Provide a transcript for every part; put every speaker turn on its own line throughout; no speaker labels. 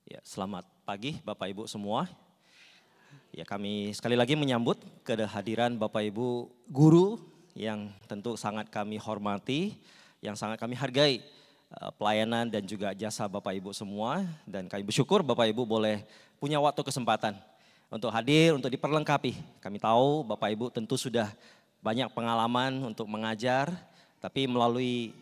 Ya, selamat pagi Bapak Ibu semua. Ya, kami sekali lagi menyambut kehadiran Bapak Ibu guru yang tentu sangat kami hormati, yang sangat kami hargai pelayanan dan juga jasa Bapak Ibu semua. Dan kami bersyukur Bapak Ibu boleh punya waktu kesempatan untuk hadir, untuk diperlengkapi. Kami tahu Bapak Ibu tentu sudah banyak pengalaman untuk mengajar, tapi melalui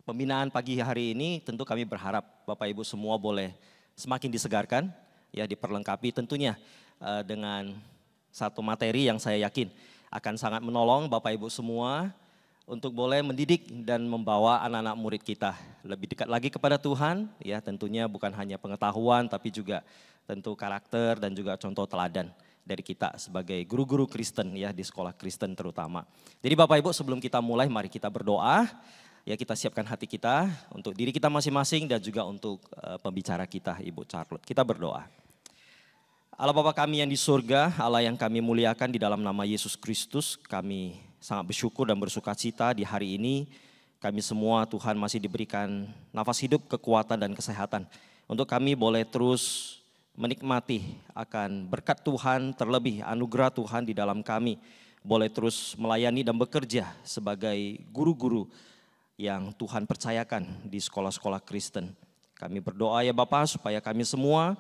pembinaan pagi hari ini tentu kami berharap Bapak Ibu semua boleh semakin disegarkan, ya diperlengkapi tentunya dengan satu materi yang saya yakin akan sangat menolong Bapak Ibu semua untuk boleh mendidik dan membawa anak-anak murid kita lebih dekat lagi kepada Tuhan, ya tentunya bukan hanya pengetahuan tapi juga tentu karakter dan juga contoh teladan dari kita sebagai guru-guru Kristen ya di sekolah Kristen terutama. Jadi Bapak Ibu sebelum kita mulai mari kita berdoa. Ya kita siapkan hati kita untuk diri kita masing-masing dan juga untuk pembicara kita Ibu Charlotte. Kita berdoa. Allah Bapa kami yang di surga, Allah yang kami muliakan di dalam nama Yesus Kristus, kami sangat bersyukur dan bersukacita di hari ini. Kami semua Tuhan masih diberikan nafas hidup, kekuatan dan kesehatan. Untuk kami boleh terus menikmati akan berkat Tuhan, terlebih anugerah Tuhan di dalam kami. Boleh terus melayani dan bekerja sebagai guru-guru yang Tuhan percayakan di sekolah-sekolah Kristen. Kami berdoa ya Bapak supaya kami semua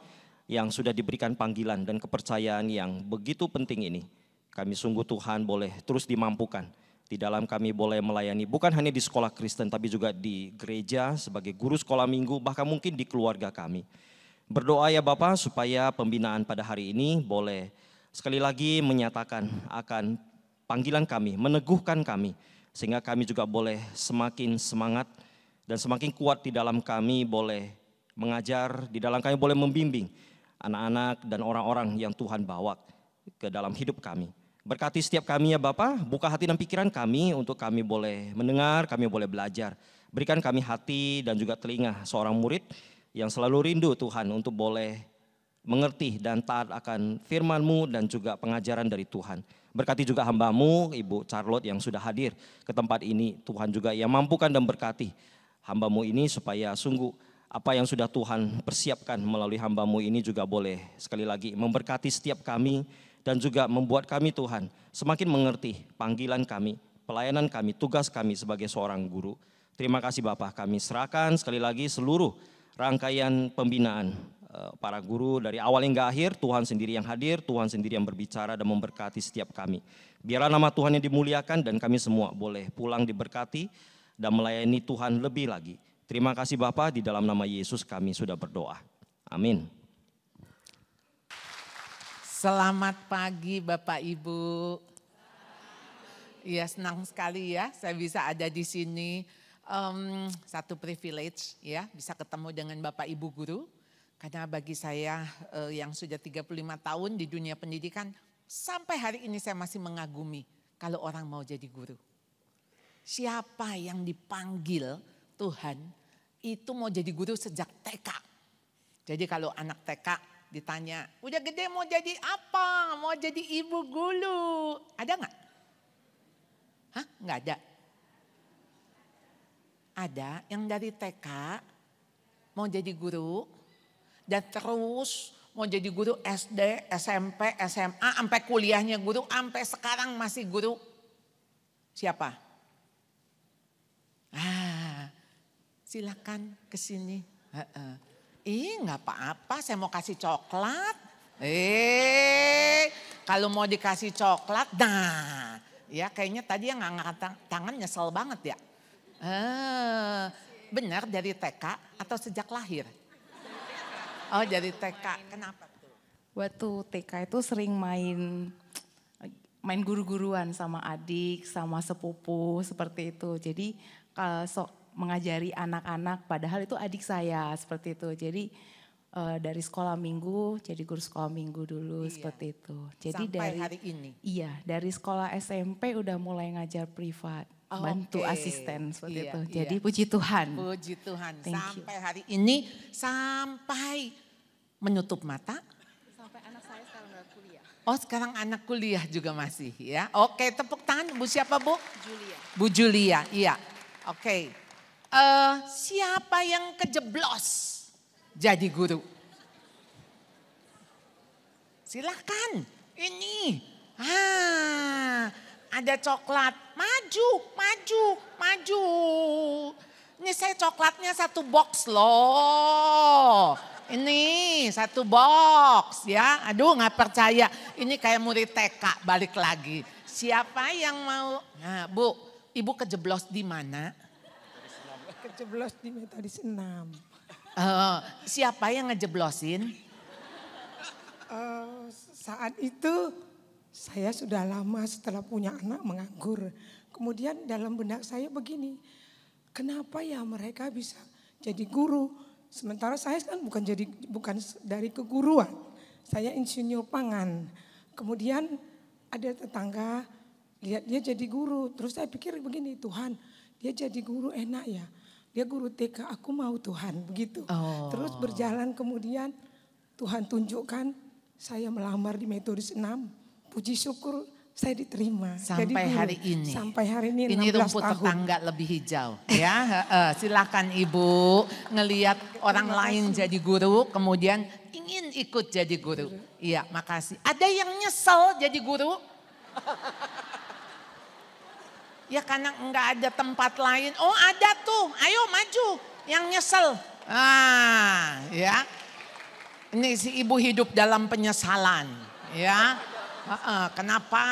yang sudah diberikan panggilan dan kepercayaan yang begitu penting ini, kami sungguh Tuhan boleh terus dimampukan. Di dalam kami boleh melayani bukan hanya di sekolah Kristen tapi juga di gereja sebagai guru sekolah minggu, bahkan mungkin di keluarga kami. Berdoa ya Bapak supaya pembinaan pada hari ini boleh sekali lagi menyatakan akan panggilan kami, meneguhkan kami, sehingga kami juga boleh semakin semangat dan semakin kuat di dalam kami boleh mengajar, di dalam kami boleh membimbing anak-anak dan orang-orang yang Tuhan bawa ke dalam hidup kami. Berkati setiap kami ya Bapa, buka hati dan pikiran kami untuk kami boleh mendengar, kami boleh belajar. Berikan kami hati dan juga telinga seorang murid yang selalu rindu Tuhan untuk boleh mengerti dan taat akan firman-Mu dan juga pengajaran dari Tuhan. Berkati juga hamba-Mu, Ibu Charlotte yang sudah hadir ke tempat ini. Tuhan juga yang mampukan dan berkati hamba-Mu ini supaya sungguh apa yang sudah Tuhan persiapkan melalui hamba-Mu ini juga boleh sekali lagi memberkati setiap kami dan juga membuat kami Tuhan semakin mengerti panggilan kami, pelayanan kami, tugas kami sebagai seorang guru. Terima kasih Bapak, kami serahkan sekali lagi seluruh rangkaian pembinaan para guru dari awal hingga akhir. Tuhan sendiri yang hadir, Tuhan sendiri yang berbicara dan memberkati setiap kami. Biarlah nama Tuhan yang dimuliakan dan kami semua boleh pulang diberkati dan melayani Tuhan lebih lagi. Terima kasih Bapa, di dalam nama Yesus kami sudah berdoa. Amin.
Selamat pagi Bapak Ibu. Ya senang sekali ya saya bisa ada di sini. Satu privilege ya bisa ketemu dengan Bapak Ibu guru. Karena bagi saya yang sudah 35 tahun di dunia pendidikan, sampai hari ini saya masih mengagumi kalau orang mau jadi guru. Siapa yang dipanggil Tuhan itu mau jadi guru sejak TK. Jadi kalau anak TK ditanya, udah gede mau jadi apa? Mau jadi ibu guru. Ada nggak? Hah? Nggak ada. Ada yang dari TK mau jadi guru. Dan terus mau jadi guru SD, SMP, SMA, sampai kuliahnya guru, sampai sekarang masih guru. Siapa? Silakan ke sini. Nggak apa-apa, saya mau kasih coklat. Kalau mau dikasih coklat, nah, ya kayaknya tadi yang ngangkat tangan nyesel banget ya. Benar dari TK atau sejak lahir? Oh dari TK, kenapa tuh?
Waktu TK itu sering main guru-guruan sama adik, sama sepupu seperti itu. Jadi kalau mengajari anak-anak padahal itu adik saya seperti itu. Jadi dari sekolah minggu jadi guru sekolah minggu dulu seperti itu. Jadi
sampai hari ini?
Iya dari sekolah SMP udah mulai ngajar privat. Bantu asisten seperti itu. Jadi puji Tuhan.
Puji Tuhan. Sampai hari ini, sampai menutup mata.
Sampai anak saya sekarang udah kuliah.
Oh sekarang anak kuliah juga masih ya. Oke tepuk tangan Bu siapa Bu?
Julia.
Bu Julia, iya. Oke. Siapa yang kejeblos jadi guru? Silahkan. Ini. Ada coklat. Maju, maju, maju. Ini saya coklatnya 1 box loh. Ini 1 box ya. Aduh nggak percaya. Ini kayak murid TK balik lagi. Siapa yang mau? Nah Bu, Ibu kejeblos di mana?
Kejeblos di Metodis 6.
Siapa yang ngejeblosin?
Saat itu saya sudah lama setelah punya anak menganggur. Kemudian dalam benak saya begini, kenapa ya mereka bisa jadi guru? Sementara saya kan bukan dari keguruan, saya insinyur pangan. Kemudian ada tetangga lihat dia jadi guru, terus saya pikir begini, Tuhan dia jadi guru enak ya. Dia guru TK, aku mau Tuhan, begitu. Terus berjalan kemudian Tuhan tunjukkan saya melamar di Metodis 6. Puji syukur saya diterima.
Sampai hari ini.
Sampai hari ini 16
Ini rumput
tahun.
tetangga lebih hijau. Ya, silakan Ibu ngelihat orang lain jadi guru, kemudian ingin ikut jadi guru. Iya, makasih. Ada yang nyesel jadi guru? Ya karena enggak ada tempat lain. Oh ada tuh, ayo maju yang nyesel. Ya. Ini si ibu hidup dalam penyesalan. Ya. Kenapa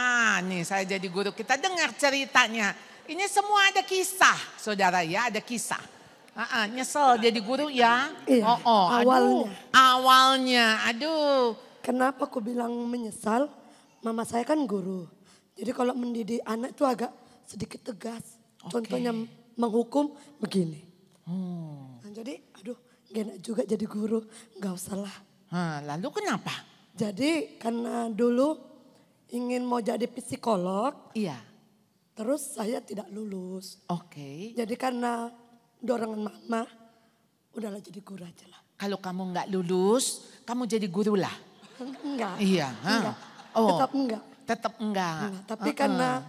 nih saya jadi guru? Kita dengar ceritanya. Ini semua ada kisah, saudara ya, ada kisah. Nyesel jadi guru ya.
Iya,
awalnya, aduh.
Kenapa aku bilang menyesal? Mama saya kan guru. Jadi kalau mendidik anak itu agak sedikit tegas. Contohnya menghukum begini. Nah, jadi aduh gak enak juga jadi guru. Gak usah lah.
Lalu kenapa?
Jadi karena dulu ingin mau jadi psikolog.
Iya.
Terus saya tidak lulus.
Oke.
Jadi karena dorongan mama, udahlah jadi guru aja lah.
Kalau kamu nggak lulus, kamu jadi guru lah.
Enggak.
Iya.
Enggak.
Oh.
Tetap enggak.
Tetap enggak.
Tapi karena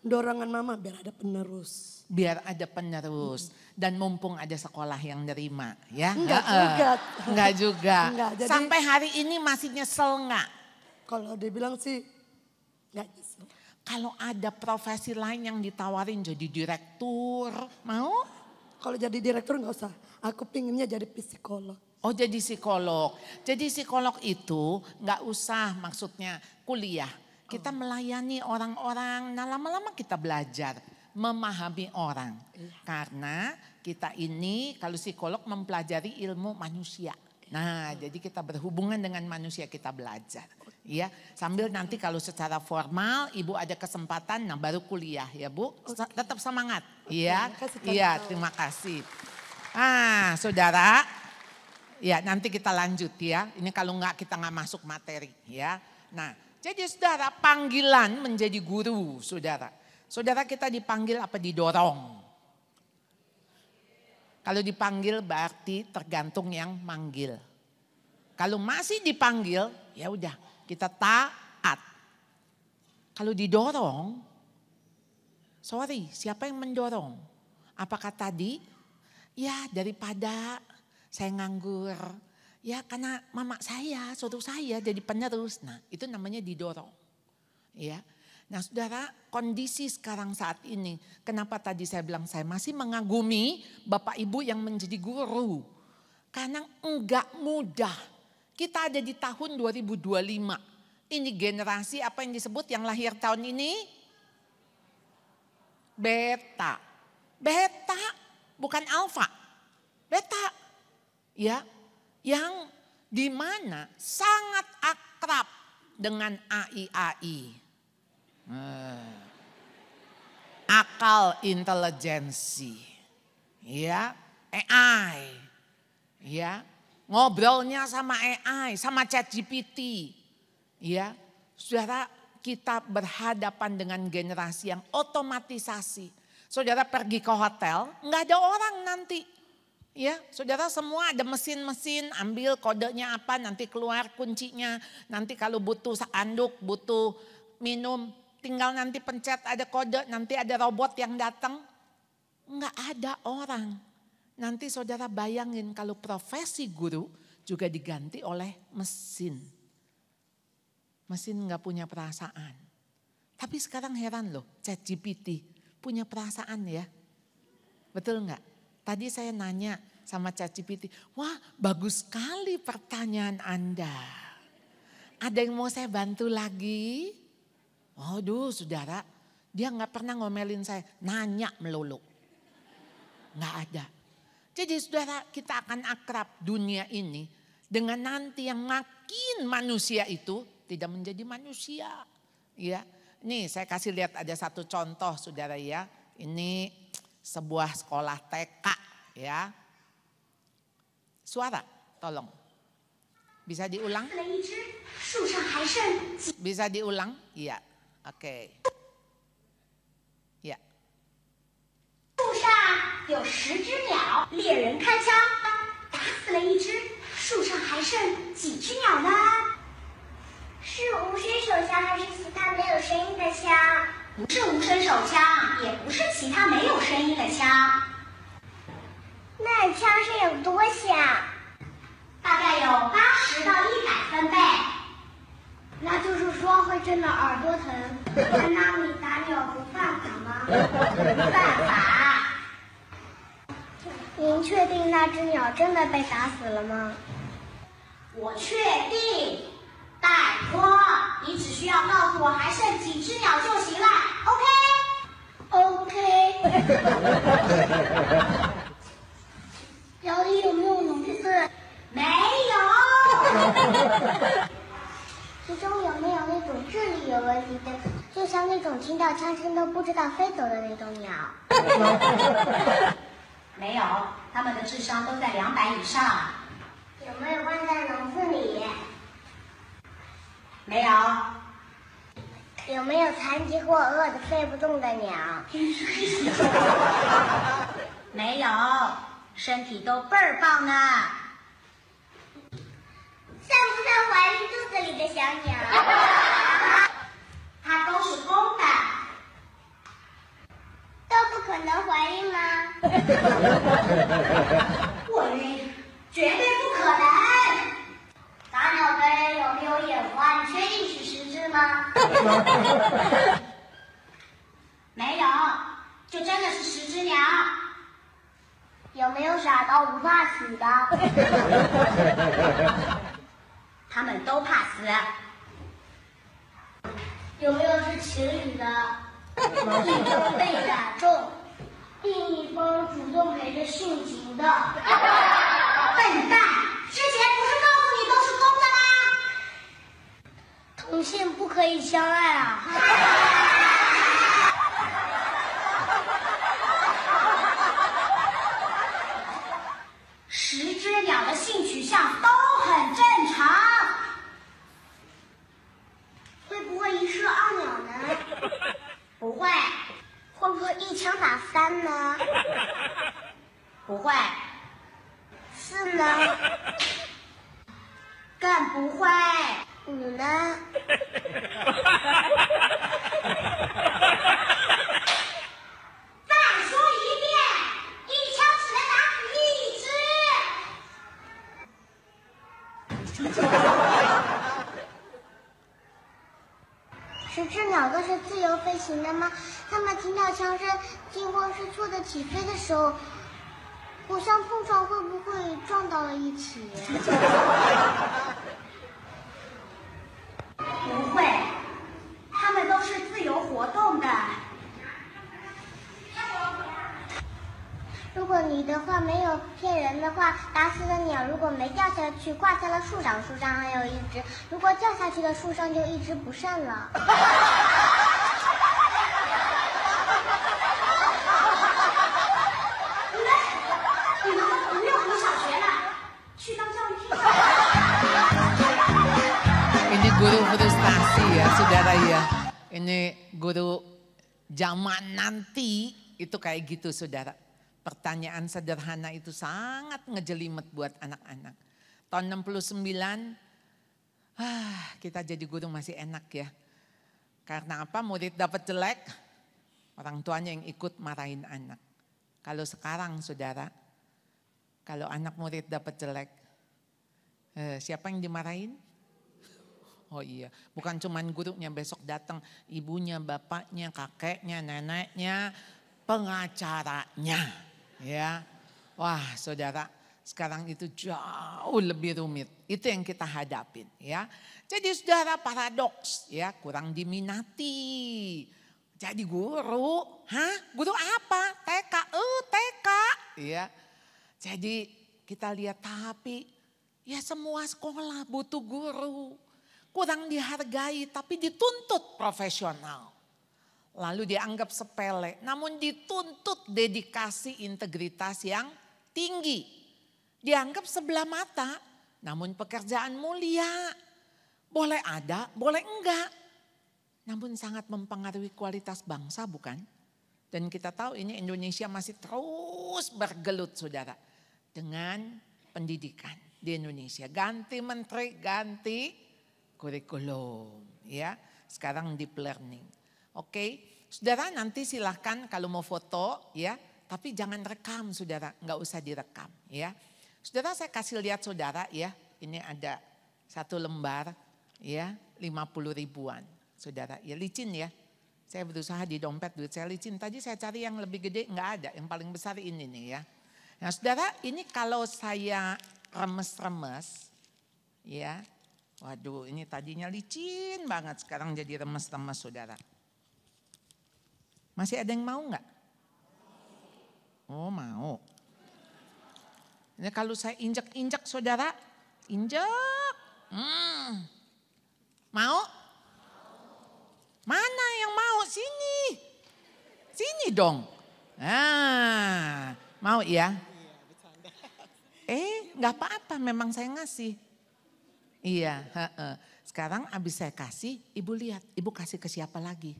dorongan mama biar ada penerus.
Biar ada penerus. Dan mumpung ada sekolah yang nerima. Ya?
Enggak juga.
Enggak juga.
Enggak, jadi,
sampai hari ini masih nyesel enggak?
Kalau dibilang sih enggak nyesel.
Kalau ada profesi lain yang ditawarin jadi direktur, mau?
Kalau jadi direktur enggak usah. Aku pinginnya jadi psikolog.
Oh jadi psikolog. Jadi psikolog itu enggak usah maksudnya kuliah. Kita melayani orang-orang, nah lama-lama kita belajar memahami orang. Karena kita ini kalau psikolog mempelajari ilmu manusia. Nah jadi kita berhubungan dengan manusia, kita belajar. Ya, sambil nanti kalau secara formal Ibu ada kesempatan, nah baru kuliah ya Bu. Tetap semangat. Iya, iya terima kasih. Saudara, ya nanti kita lanjut ya. Ini kalau enggak kita nggak masuk materi ya. Nah, jadi saudara panggilan menjadi guru saudara. Saudara kita dipanggil apa didorong? Kalau dipanggil berarti tergantung yang manggil. Kalau masih dipanggil ya udah kita taat. Kalau didorong, sorry siapa yang mendorong? Apakah tadi? Ya daripada saya nganggur. Ya karena mama saya, suruh saya jadi penerus. Nah itu namanya didorong. Ya. Nah saudara kondisi sekarang saat ini. Kenapa tadi saya bilang saya masih mengagumi Bapak Ibu yang menjadi guru. Karena enggak mudah. Kita ada di tahun 2025. Ini generasi apa yang disebut yang lahir tahun ini? Beta. Beta bukan alfa. Beta. Ya. Yang dimana sangat akrab dengan AI. Akal intelijensi. Ya. AI. Ya. Ngobrolnya sama AI, sama ChatGPT. Ya, saudara kita berhadapan dengan generasi yang otomatisasi. Saudara pergi ke hotel, nggak ada orang nanti. Ya, saudara semua ada mesin-mesin, ambil kodenya apa, nanti keluar kuncinya. Nanti kalau butuh anduk, butuh minum, tinggal nanti pencet ada kode, nanti ada robot yang datang. Nggak ada orang. Nanti saudara bayangin kalau profesi guru juga diganti oleh mesin. mesin nggak punya perasaan. Tapi sekarang heran loh, ChatGPT punya perasaan ya. Betul nggak? Tadi saya nanya sama ChatGPT, wah bagus sekali pertanyaan Anda. Ada yang mau saya bantu lagi? Waduh saudara, dia nggak pernah ngomelin saya, nanya melulu. Nggak ada. Jadi saudara, kita akan akrab dunia ini dengan nanti yang makin manusia itu tidak menjadi manusia. Ya, nih saya kasih lihat ada satu contoh saudara ya. Ini sebuah sekolah TK ya. Suara, tolong. Bisa diulang? Bisa diulang? Iya, oke.
树上有10只鸟，猎人开枪打死了一只，树上还剩几只鸟呢？是无声手枪还是其他没有声音的枪？不是无声手枪，也不是其他没有声音的枪。那枪声有多响？大概有80到100分贝。那就是说会震得耳朵疼。难道你打鸟不犯法吗？犯法。您确定那只鸟真的被打死了吗？我确定。拜托，你只需要告诉我还剩几只鸟就行了。OK。鸟里有没有笼子？没有。其中有没有那种智力有问题的，就像那种听到枪声都不知道飞走的那种鸟？没有，它们的智商都在200以上。有没有关在笼子里？没有。有没有残疾或饿得飞不动的鸟？没有，身体都倍儿棒呢。像不像怀孕肚子里的小鸟？它都是公的。都不可能怀孕吗？我晕，绝对不可能。打鸟的人有没有眼花？你确定是10只吗？没有，就真的是10只鸟。有没有傻到不怕死的？他们都怕死。有没有是情侣的？一方被打中，另一方主动陪着殉情的。笨蛋，之前不是告诉你都是公的吗？同性不可以相爱啊。10只鸟的性取向都很正常。会不会1射2鸟呢？不会。会不会1枪打3呢？不会。4呢？更不会。5呢？再说一遍，1枪只能打死1只。10只鸟都是自由飞行的吗？它们听到枪声，惊慌失措的起飞的时候，互相碰撞会不会撞到了一起？不会，它们都是自由活动的。如果你的话没有骗人的话，打死的鸟如果没掉下去，挂在了树上，树上还有1只；如果掉下去的树上就1只不剩了。你们不用读小学了，去当教育厅。
Ini guru frustasi ya saudara ya. Ini guru zaman nanti itu kayak gitu saudara. Pertanyaan sederhana itu sangat ngejelimet buat anak-anak. Tahun 69, kita jadi guru masih enak ya. Karena apa? Murid dapat jelek, orang tuanya yang ikut marahin anak. Kalau sekarang saudara, kalau anak murid dapat jelek, siapa yang dimarahin? Oh iya, bukan cuman gurunya, besok datang ibunya, bapaknya, kakeknya, neneknya, pengacaranya. Ya, wah saudara, sekarang itu jauh lebih rumit. Itu yang kita hadapin ya. Jadi saudara, paradoks ya, kurang diminati. Jadi guru, guru apa? TK, TK. Ya. Jadi kita lihat, tapi ya semua sekolah butuh guru. Kurang dihargai tapi dituntut profesional. Lalu dianggap sepele, namun dituntut dedikasi, integritas yang tinggi. Dianggap sebelah mata, namun pekerjaan mulia. Boleh ada, boleh enggak. Namun sangat mempengaruhi kualitas bangsa, bukan? Dan kita tahu ini Indonesia masih terus bergelut saudara. Dengan pendidikan di Indonesia. Ganti menteri, ganti kurikulum. Ya, sekarang deep learning. Oke, saudara nanti silahkan kalau mau foto ya. Tapi jangan rekam saudara, nggak usah direkam ya. Saudara saya kasih lihat saudara ya. Ini ada satu lembar ya 50 ribuan. Saudara ya, licin ya. Saya berusaha di dompet duit saya licin. Tadi saya cari yang lebih gede, nggak ada. Yang paling besar ini nih ya. Nah saudara, ini kalau saya remes-remes ya. Waduh, ini tadinya licin banget, sekarang jadi remes-remes saudara. Masih ada yang mau nggak? Oh mau. Ini kalau saya injek-injek saudara, injek. Mau? Mana yang mau? Sini. Sini dong. Nah, mau ya? Nggak apa-apa, memang saya ngasih. Iya, sekarang abis saya kasih, ibu lihat, ibu kasih ke siapa lagi?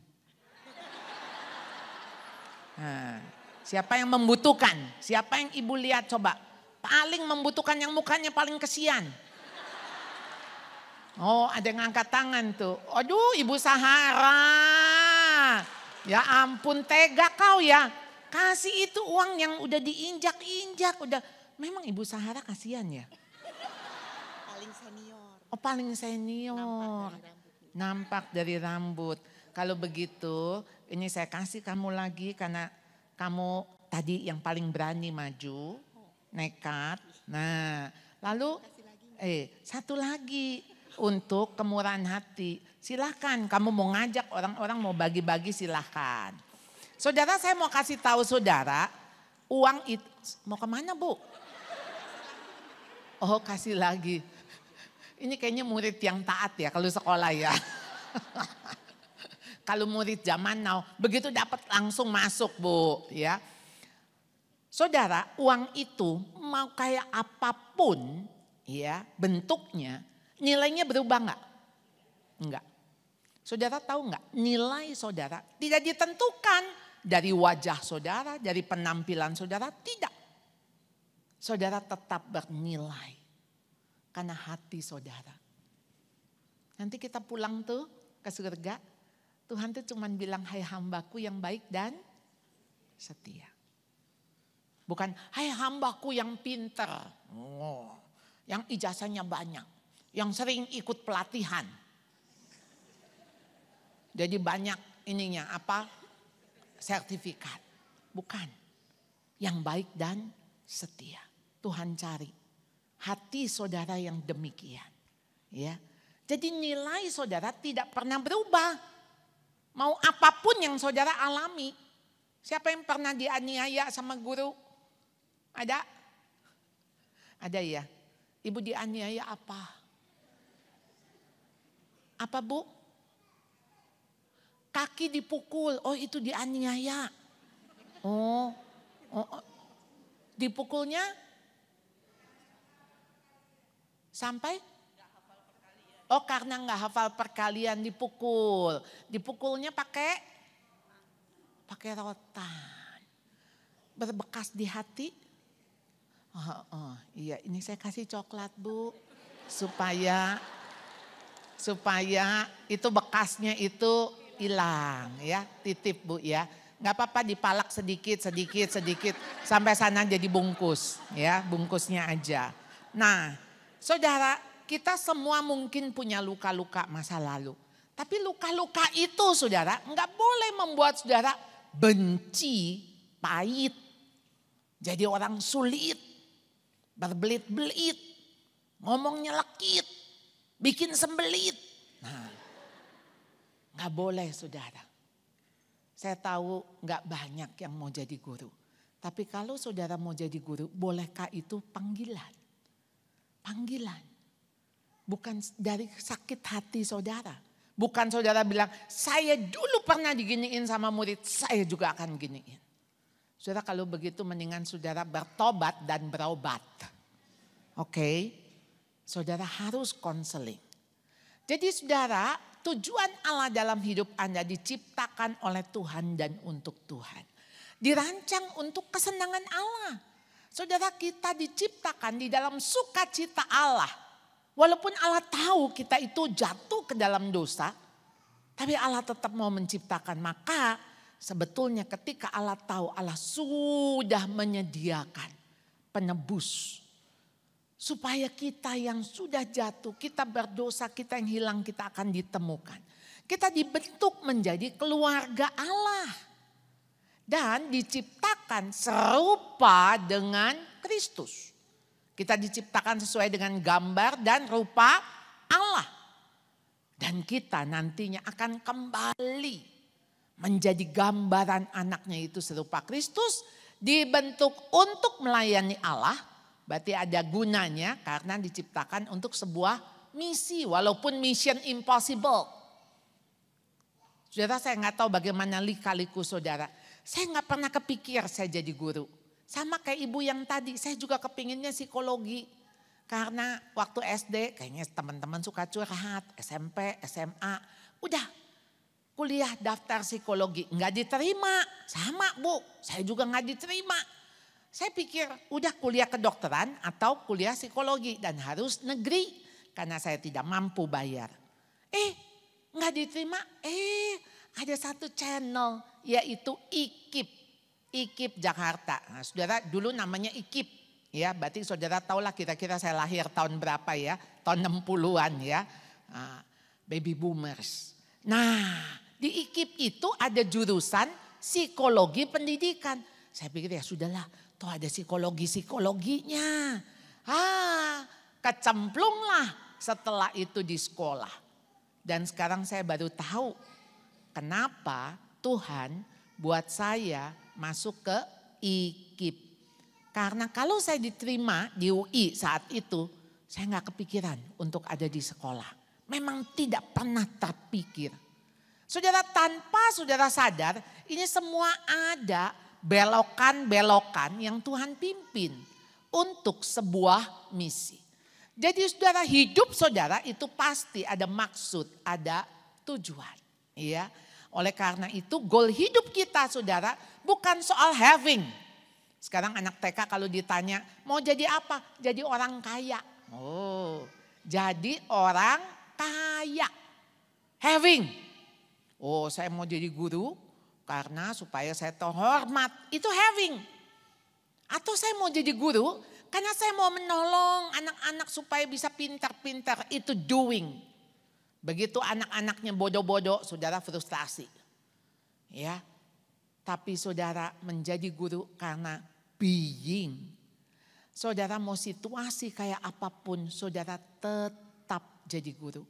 Nah, siapa yang membutuhkan? Siapa yang ibu lihat coba? Paling membutuhkan, yang mukanya paling kesian. Oh, ada yang angkat tangan tuh. Aduh, Ibu Sahara. Ya ampun, tega kau ya. Kasih itu uang yang udah diinjak-injak. Udah. Memang Ibu Sahara kasihan ya?
Paling senior.
Oh, paling senior. Nampak dari rambut. Kalau begitu, ini saya kasih kamu lagi karena kamu tadi yang paling berani maju. Nekat. Nah, lalu satu lagi. Untuk kemurahan hati, silahkan kamu mau ngajak orang-orang mau bagi-bagi silahkan. Saudara, saya mau kasih tahu saudara, uang itu, mau kemana Bu? Oh kasih lagi. Ini kayaknya murid yang taat ya kalau sekolah ya. Kalau murid zaman now, begitu dapat langsung masuk Bu ya. Saudara, uang itu mau kayak apapun ya bentuknya, nilainya berubah enggak? Enggak. Saudara tahu enggak? Nilai saudara tidak ditentukan dari wajah saudara, dari penampilan saudara, tidak. Saudara tetap bernilai karena hati saudara. Nanti kita pulang tuh ke surga, Tuhan tuh cuman bilang, hai hambaku yang baik dan setia. Bukan, hai hambaku yang pinter, yang ijazahnya banyak. Yang sering ikut pelatihan. Jadi banyak ininya sertifikat. Bukan. Yang baik dan setia. Tuhan cari hati saudara yang demikian. Ya. Jadi nilai saudara tidak pernah berubah. Mau apapun yang saudara alami. Siapa yang pernah dianiaya sama guru? Ada? Ada ya? Ibu dianiaya apa? Apa Bu? Kaki dipukul, oh itu dianiaya. Oh, dipukulnya sampai? Oh karena nggak hafal perkalian dipukul. Dipukulnya pakai rotan. Berbekas di hati. Iya ini saya kasih coklat Bu. Supaya itu bekasnya itu hilang ya, titip Bu ya. Nggak apa-apa dipalak sedikit sampai sana jadi bungkus ya, bungkusnya aja. Nah saudara, kita semua mungkin punya luka-luka masa lalu. Tapi luka-luka itu saudara nggak boleh membuat saudara benci, pahit. Jadi orang sulit, berbelit-belit, ngomongnya lekit, bikin sembelit. Nah, nggak boleh saudara. Saya tahu nggak banyak yang mau jadi guru. Tapi kalau saudara mau jadi guru, bolehkah itu panggilan? Panggilan. Bukan dari sakit hati saudara. Bukan saudara bilang, saya dulu pernah diginiin sama murid, saya juga akan giniin. Saudara kalau begitu mendingan saudara bertobat dan berobat. Oke? Saudara harus konseling. Jadi saudara, tujuan Allah dalam hidup Anda diciptakan oleh Tuhan dan untuk Tuhan. Dirancang untuk kesenangan Allah. Saudara kita diciptakan di dalam sukacita Allah. Walaupun Allah tahu kita itu jatuh ke dalam dosa, tapi Allah tetap mau menciptakan. Maka sebetulnya ketika Allah tahu Allah sudah menyediakan penebus. Supaya kita yang sudah jatuh, kita berdosa, kita yang hilang, kita akan ditemukan. Kita dibentuk menjadi keluarga Allah. Dan diciptakan serupa dengan Kristus. Kita diciptakan sesuai dengan gambar dan rupa Allah. Dan kita nantinya akan kembali menjadi gambaran anaknya itu serupa Kristus. Dibentuk untuk melayani Allah. Berarti ada gunanya karena diciptakan untuk sebuah misi. Walaupun mission impossible. Saudara saya nggak tahu bagaimana lika-liku saudara. Saya nggak pernah kepikir saya jadi guru. Sama kayak ibu yang tadi, saya juga kepinginnya psikologi. Karena waktu SD kayaknya teman-teman suka curhat, SMP, SMA. Udah kuliah daftar psikologi, nggak diterima. Sama bu, saya juga nggak diterima. Saya pikir udah kuliah kedokteran atau kuliah psikologi dan harus negeri. Karena saya tidak mampu bayar. Nggak diterima, ada satu channel yaitu IKIP. IKIP Jakarta. Nah, saudara dulu namanya IKIP. Ya, berarti saudara tahulah kira-kira saya lahir tahun berapa ya. Tahun 60-an ya. Baby boomers. Nah di IKIP itu ada jurusan psikologi pendidikan. Saya pikir ya sudahlah. Toh ada psikologinya. Kecemplunglah setelah itu di sekolah. Dan sekarang saya baru tahu kenapa Tuhan buat saya masuk ke IKIP. Karena kalau saya diterima di UI saat itu, saya gak kepikiran untuk ada di sekolah. Memang tidak pernah terpikir. Saudara tanpa saudara sadar, ini semua ada belokan-belokan yang Tuhan pimpin untuk sebuah misi. Jadi saudara hidup saudara itu pasti ada maksud, ada tujuan. Ya. Oleh karena itu goal hidup kita saudara bukan soal having. Sekarang anak TK kalau ditanya mau jadi apa? Jadi orang kaya. Oh, jadi orang kaya. Having. Oh saya mau jadi guru karena supaya saya terhormat. Itu having. Atau saya mau jadi guru karena saya mau menolong anak-anak supaya bisa pintar-pintar. Itu doing. Begitu anak-anaknya bodoh-bodoh, saudara frustrasi. Ya, tapi saudara menjadi guru karena being. Saudara mau situasi kayak apapun, saudara tetap jadi guru.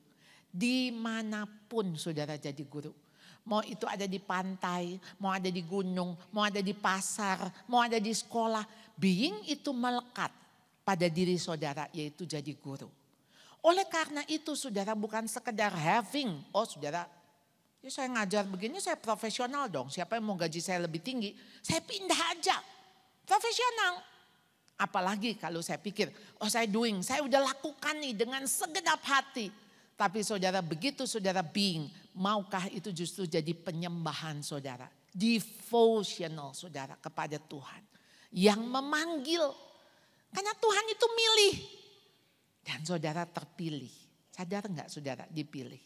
Dimanapun saudara jadi guru. Mau itu ada di pantai, mau ada di gunung, mau ada di pasar, mau ada di sekolah. Being itu melekat pada diri saudara yaitu jadi guru. Oleh karena itu saudara bukan sekedar having. Oh saudara, ya saya ngajar begini saya profesional dong. Siapa yang mau gaji saya lebih tinggi, saya pindah aja. Profesional. Apalagi kalau saya pikir, oh saya doing, saya udah lakukan nih dengan segenap hati. Tapi saudara begitu saudara being, maukah itu justru jadi penyembahan saudara. Devotional saudara kepada Tuhan. Yang memanggil. Karena Tuhan itu milih. Dan saudara terpilih. Sadar enggak saudara dipilih?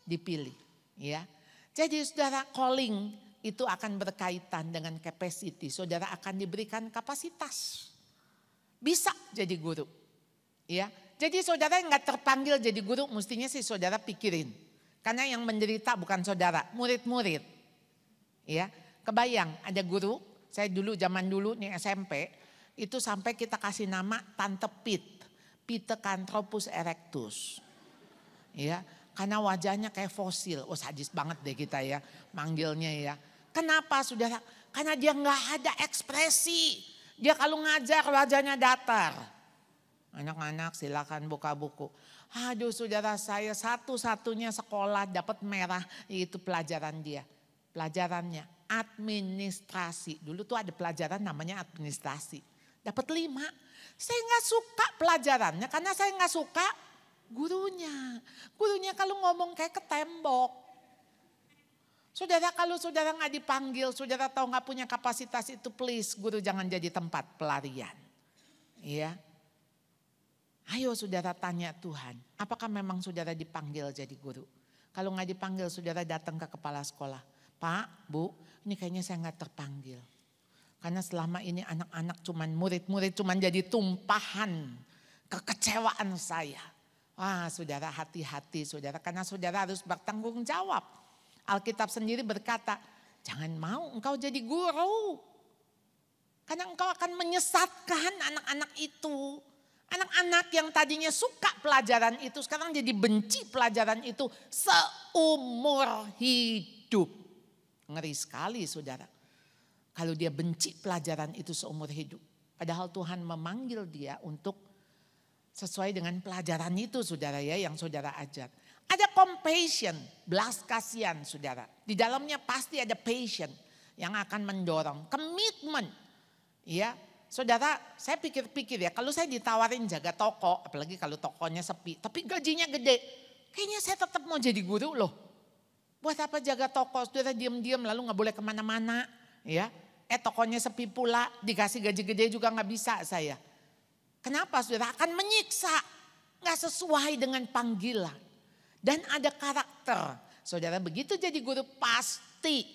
Dipilih ya. Jadi saudara calling itu akan berkaitan dengan capacity. Saudara akan diberikan kapasitas. Bisa jadi guru. Ya. Jadi saudara yang gak terpanggil jadi guru mestinya sih saudara pikirin. Karena yang menderita bukan saudara, murid-murid. Ya, kebayang ada guru, saya dulu zaman dulu nih SMP, itu sampai kita kasih nama Tante Pithecanthropus erectus. Ya, karena wajahnya kayak fosil. Oh sadis banget deh kita ya manggilnya ya. Kenapa saudara? Karena dia gak ada ekspresi. Dia kalau ngajar wajahnya datar. Anak-anak silakan buka buku. Aduh saudara, saya satu-satunya sekolah dapat merah, yaitu pelajaran dia. Pelajarannya administrasi. Dulu tuh ada pelajaran namanya administrasi. Dapat 5. Saya gak suka pelajarannya karena saya gak suka gurunya. Gurunya kalau ngomong kayak ke tembok. Saudara, kalau saudara gak dipanggil, saudara tahu gak punya kapasitas itu, please guru jangan jadi tempat pelarian. Iya. Ayo saudara tanya Tuhan, apakah memang saudara dipanggil jadi guru? Kalau gak dipanggil, saudara datang ke kepala sekolah. Pak, Bu, ini kayaknya saya gak terpanggil. Karena selama ini anak-anak murid-murid cuman jadi tumpahan kekecewaan saya. Wah saudara, hati-hati saudara, karena saudara harus bertanggung jawab. Alkitab sendiri berkata, jangan mau engkau jadi guru. Karena engkau akan menyesatkan anak-anak itu. Anak-anak yang tadinya suka pelajaran itu sekarang jadi benci pelajaran itu seumur hidup. Ngeri sekali saudara. Kalau dia benci pelajaran itu seumur hidup. Padahal Tuhan memanggil dia untuk sesuai dengan pelajaran itu saudara ya yang saudara ajar. Ada compassion, belas kasihan saudara. Di dalamnya pasti ada passion yang akan mendorong. Komitmen. Ya, saudara saya pikir-pikir ya kalau saya ditawarin jaga toko. Apalagi kalau tokonya sepi. Tapi gajinya gede. Kayaknya saya tetap mau jadi guru loh. Buat apa jaga toko, saudara diam-diam lalu gak boleh kemana-mana. Ya, tokonya sepi pula, dikasih gaji gede juga gak bisa saya. Kenapa saudara? Akan menyiksa. Gak sesuai dengan panggilan. Dan ada karakter. Saudara begitu jadi guru pasti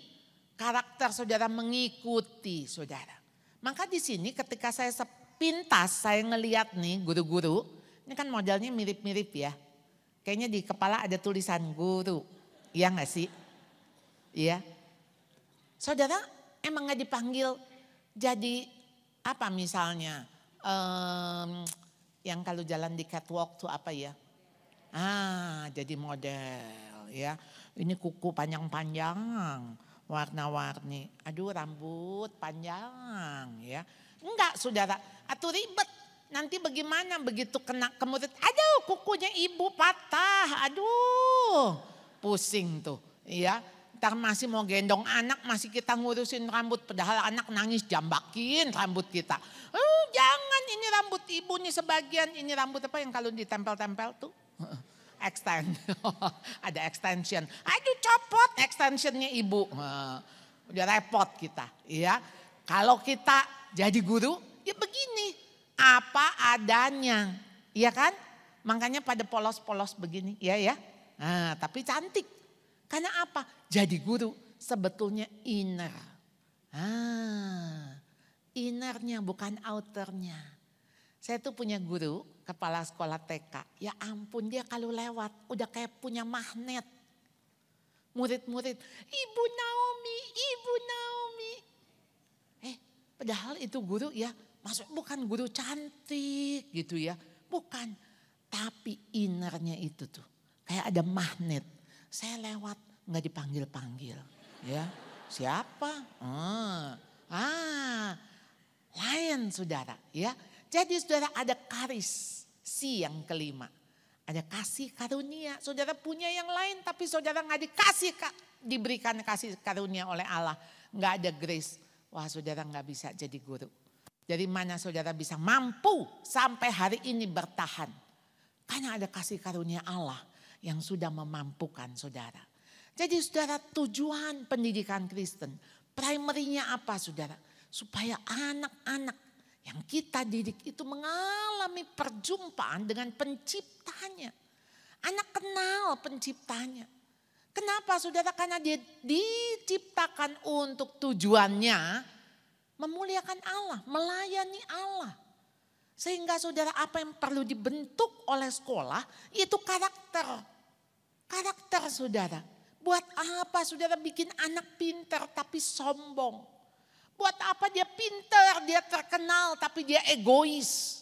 karakter saudara mengikuti saudara. Maka di sini ketika saya sepintas saya ngeliat nih guru-guru. Ini kan modelnya mirip-mirip ya. Kayaknya di kepala ada tulisan guru. Iya gak sih? Iya. Saudara emang gak dipanggil jadi apa misalnya. Yang kalau jalan di catwalk tuh apa ya? Jadi model ya. Ini kuku panjang-panjang, warna-warni. Aduh rambut panjang ya. Enggak saudara, atau ribet. Nanti bagaimana begitu kena ke murid. Aduh kukunya ibu patah, aduh pusing tuh ya. Ntar masih mau gendong anak, masih kita ngurusin rambut. Padahal anak nangis jambakin rambut kita. Jangan ini rambut ibu nih sebagian. Ini rambut apa yang kalau ditempel-tempel tuh. Extend, ada extension. Aduh copot extensionnya ibu. Udah repot kita ya. Kalau kita jadi guru ya begini. Apa adanya. Iya kan? Makanya pada polos-polos begini ya. Tapi cantik. Karena apa? Jadi guru sebetulnya inner. Innernya bukan outernya. Saya tuh punya guru kepala sekolah TK. Ya ampun dia kalau lewat udah kayak punya magnet. Murid-murid, Ibu Naomi, Ibu Naomi. Padahal itu guru ya, maksud bukan guru cantik gitu ya. Bukan, tapi innernya itu tuh kayak ada magnet. Saya lewat nggak dipanggil-panggil. Ya, siapa? Lain saudara ya. Jadi saudara ada karis, yang kelima. Ada kasih karunia, saudara punya yang lain tapi saudara gak diberikan kasih karunia oleh Allah. Gak ada grace, wah saudara gak bisa jadi guru. Dari mana saudara bisa mampu sampai hari ini bertahan. Karena ada kasih karunia Allah yang sudah memampukan saudara. Jadi saudara tujuan pendidikan Kristen, primary-nya apa saudara? Supaya anak-anak yang kita didik itu mengalami perjumpaan dengan penciptanya. Anak kenal penciptanya. Kenapa saudara? Karena dia diciptakan untuk tujuannya memuliakan Allah, melayani Allah. Sehingga saudara, apa yang perlu dibentuk oleh sekolah itu karakter. Karakter saudara. Buat apa saudara bikin anak pintar tapi sombong? Buat apa dia pintar, dia terkenal tapi dia egois?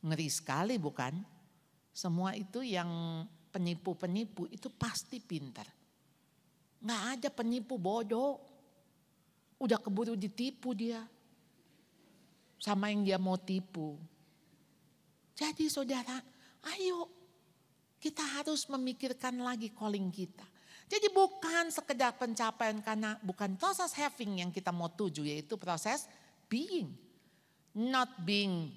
Ngeri sekali bukan? Semua itu yang penipu-penipu itu pasti pintar. Nggak ada penipu bodoh. Udah keburu ditipu dia. Sama yang dia mau tipu. Jadi saudara, ayo kita harus memikirkan lagi calling kita. Jadi bukan sekedar pencapaian, karena bukan proses having yang kita mau tuju, yaitu proses being. Not being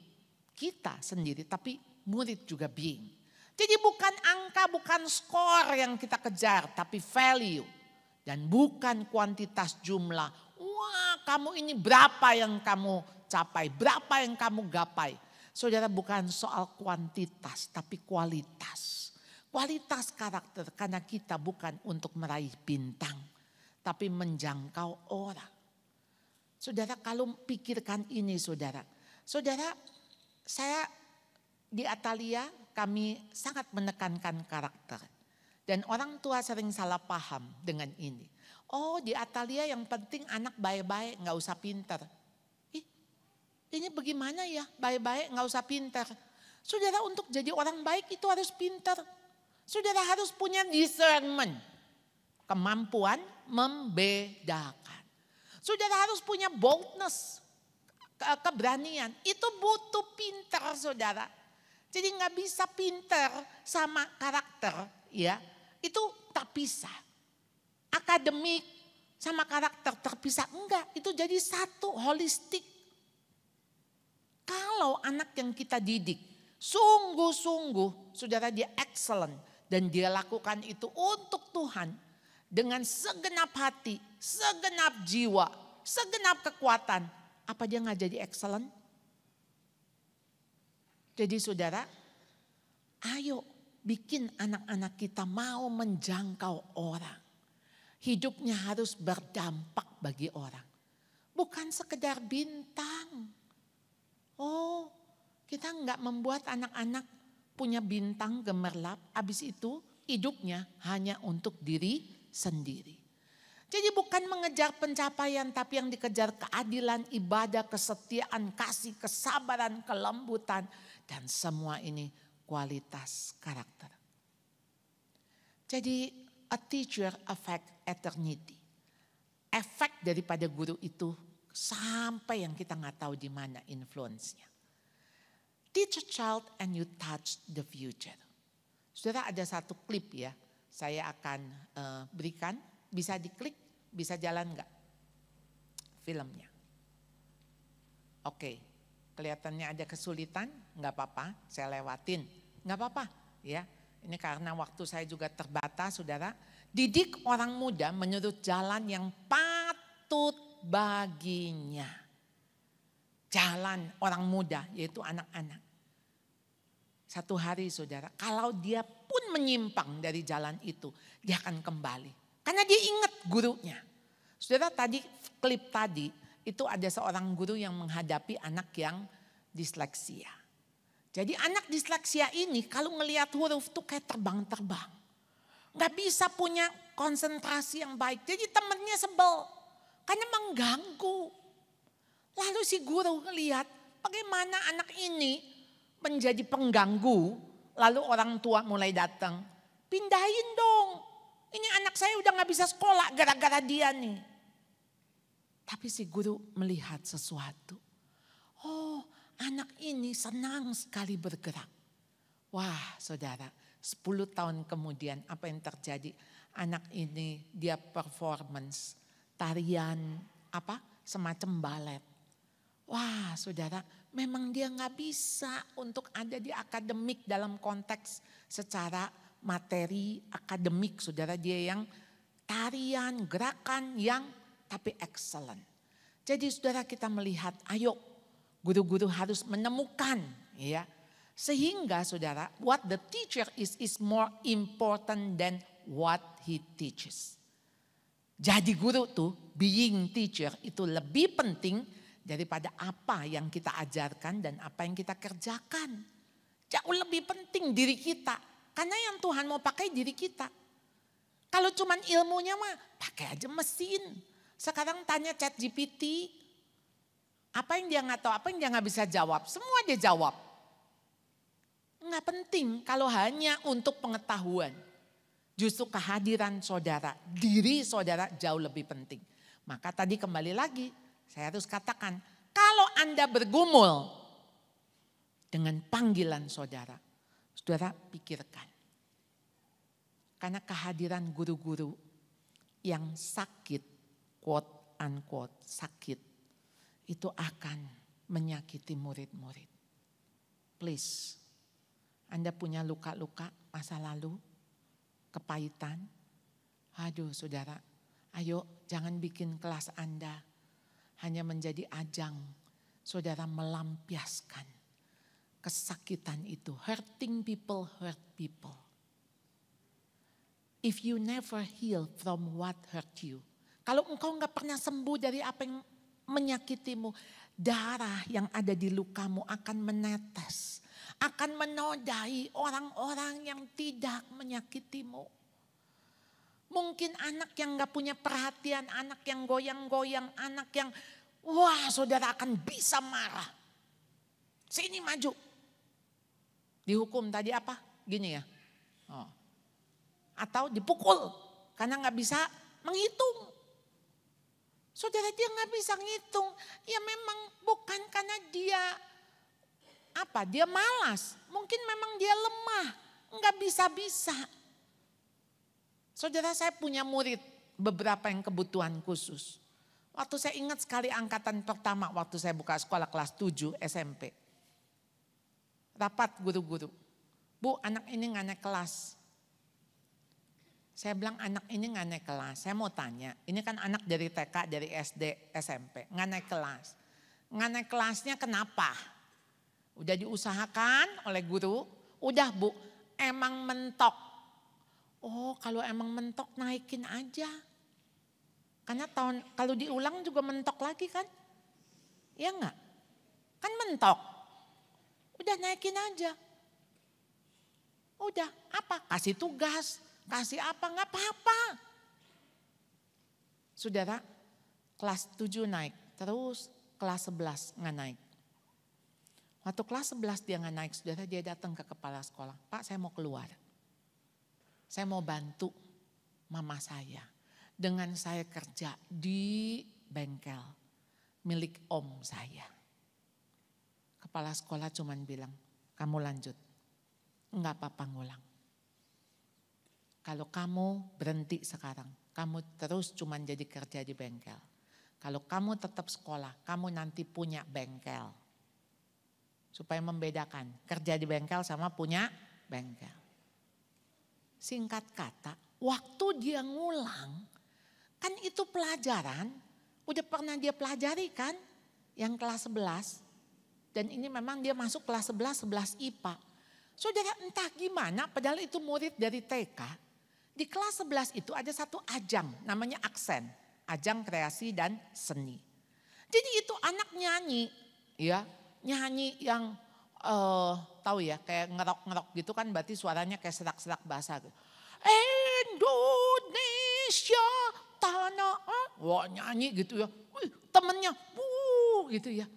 kita sendiri, tapi murid juga being. Jadi bukan angka, bukan skor yang kita kejar, tapi value. Dan bukan kuantitas jumlah. Wah, kamu ini berapa yang kamu capai, berapa yang kamu gapai. Saudara, bukan soal kuantitas tapi kualitas. Kualitas karakter, karena kita bukan untuk meraih bintang tapi menjangkau orang. Saudara, kalau pikirkan ini saudara. Saudara, saya di Atalia kami sangat menekankan karakter. Dan orang tua sering salah paham dengan ini. Oh, di Atalia yang penting anak baik-baik, gak usah pinter. Ini bagaimana ya, baik-baik gak usah pinter. Saudara, untuk jadi orang baik itu harus pinter. Saudara harus punya discernment. Kemampuan membedakan. Saudara harus punya boldness. Keberanian. Itu butuh pinter saudara. Jadi gak bisa pinter sama karakter. Ya, itu terpisah. Akademik sama karakter terpisah. Enggak, itu jadi satu, holistik. Kalau anak yang kita didik sungguh-sungguh, saudara, dia excellent dan dia lakukan itu untuk Tuhan dengan segenap hati, segenap jiwa, segenap kekuatan, apa dia nggak jadi excellent? Jadi saudara, ayo bikin anak-anak kita mau menjangkau orang. Hidupnya harus berdampak bagi orang. Bukan sekedar bintang. Oh, kita nggak membuat anak-anak punya bintang gemerlap, habis itu hidupnya hanya untuk diri sendiri. Jadi bukan mengejar pencapaian, tapi yang dikejar keadilan, ibadah, kesetiaan, kasih, kesabaran, kelembutan, dan semua ini kualitas karakter. Jadi a teacher affect eternity. Efek daripada guru itu sampai yang kita nggak tahu di mana influence-nya. Teach a child and you touch the future. Saudara, ada satu klip ya, saya akan berikan. Bisa diklik, bisa jalan nggak filmnya? Oke, kelihatannya ada kesulitan, nggak apa-apa, saya lewatin. Nggak apa-apa ya, ini karena waktu saya juga terbatas saudara. Didik orang muda menurut jalan yang patut baginya. Jalan orang muda yaitu anak-anak. Satu hari saudara, kalau dia pun menyimpang dari jalan itu, dia akan kembali. Karena dia ingat gurunya. Saudara, tadi klip tadi itu ada seorang guru yang menghadapi anak yang disleksia. Jadi anak disleksia ini kalau ngelihat huruf tuh kayak terbang-terbang. Gak bisa punya konsentrasi yang baik. Jadi temennya sebel. Karena mengganggu. Lalu si guru ngelihat bagaimana anak ini menjadi pengganggu. Lalu orang tua mulai datang. Pindahin dong. Ini anak saya udah gak bisa sekolah gara-gara dia nih. Tapi si guru melihat sesuatu. Oh, anak ini senang sekali bergerak. Wah saudara, 10 tahun kemudian apa yang terjadi? Anak ini dia performance. Tarian apa semacam balet. Wah saudara, memang dia gak bisa untuk ada di akademik dalam konteks secara materi akademik. Saudara, dia yang tarian, gerakan yang tapi excellent. Jadi saudara, kita melihat ayo guru-guru harus menemukan ya. Sehingga saudara, what the teacher is more important than what he teaches. Jadi guru tuh, being teacher itu lebih penting daripada apa yang kita ajarkan dan apa yang kita kerjakan. Jauh lebih penting diri kita. Karena yang Tuhan mau pakai diri kita. Kalau cuman ilmunya mah pakai aja mesin. Sekarang tanya ChatGPT. Apa yang dia nggak tahu, apa yang dia nggak bisa jawab. Semua dia jawab. Nggak penting kalau hanya untuk pengetahuan. Justru kehadiran saudara, diri saudara jauh lebih penting. Maka tadi kembali lagi, saya harus katakan, kalau Anda bergumul dengan panggilan saudara, saudara pikirkan. Karena kehadiran guru-guru yang sakit, quote unquote sakit, itu akan menyakiti murid-murid. Please, Anda punya luka-luka masa lalu, kepahitan. Aduh saudara, ayo jangan bikin kelas Anda hanya menjadi ajang saudara melampiaskan kesakitan itu. Hurting people hurt people. If you never heal from what hurt you. Kalau engkau gak pernah sembuh dari apa yang menyakitimu, darah yang ada di lukamu akan menetes. Akan menodai orang-orang yang tidak menyakitimu. Mungkin anak yang gak punya perhatian, anak yang goyang-goyang, anak yang wah saudara akan bisa marah. Sini maju. Dihukum tadi apa? Gini ya. Oh. Atau dipukul karena gak bisa menghitung. Saudara dia gak bisa ngitung. Ya memang bukan karena dia dia malas. Mungkin memang dia lemah. Gak bisa-bisa. Saudara saya punya murid beberapa yang kebutuhan khusus. Waktu saya ingat sekali angkatan pertama waktu saya buka sekolah kelas 7 SMP. Rapat guru-guru. Bu, anak ini gak naik kelas. Saya bilang anak ini gak naik kelas. Saya mau tanya, ini kan anak dari TK, dari SD, SMP. Gak naik kelas. Gak naik kelasnya kenapa? Udah diusahakan oleh guru. Udah bu, emang mentok. Oh kalau emang mentok naikin aja. Karena kalau diulang juga mentok lagi kan? Ya enggak? Kan mentok. Udah naikin aja. Udah apa? Kasih tugas. Kasih apa? Enggak apa-apa. Saudara, kelas 7 naik. Terus kelas 11 enggak naik. Waktu kelas 11 dia enggak naik, saudara dia datang ke kepala sekolah. Pak saya mau keluar. Saya mau bantu mama saya. Dengan saya kerja di bengkel milik om saya. Kepala sekolah cuman bilang, kamu lanjut. Enggak apa-apa ngulang. Kalau kamu berhenti sekarang, kamu terus cuman jadi kerja di bengkel. Kalau kamu tetap sekolah, kamu nanti punya bengkel. Supaya membedakan kerja di bengkel sama punya bengkel. Singkat kata, waktu dia ngulang, kan itu pelajaran, udah pernah dia pelajari kan, yang kelas 11. Dan ini memang dia masuk kelas 11 IPA. Saudara entah gimana, padahal itu murid dari TK. Di kelas 11 itu ada satu ajang, namanya aksen. Ajang kreasi dan seni. Jadi itu anak nyanyi, ya nyanyi yang tahu ya kayak ngerok-ngerok gitu kan berarti suaranya kayak serak-serak bahasa gitu. Indonesia tanah, wah nyanyi gitu ya. Wih, temennya, gitu ya.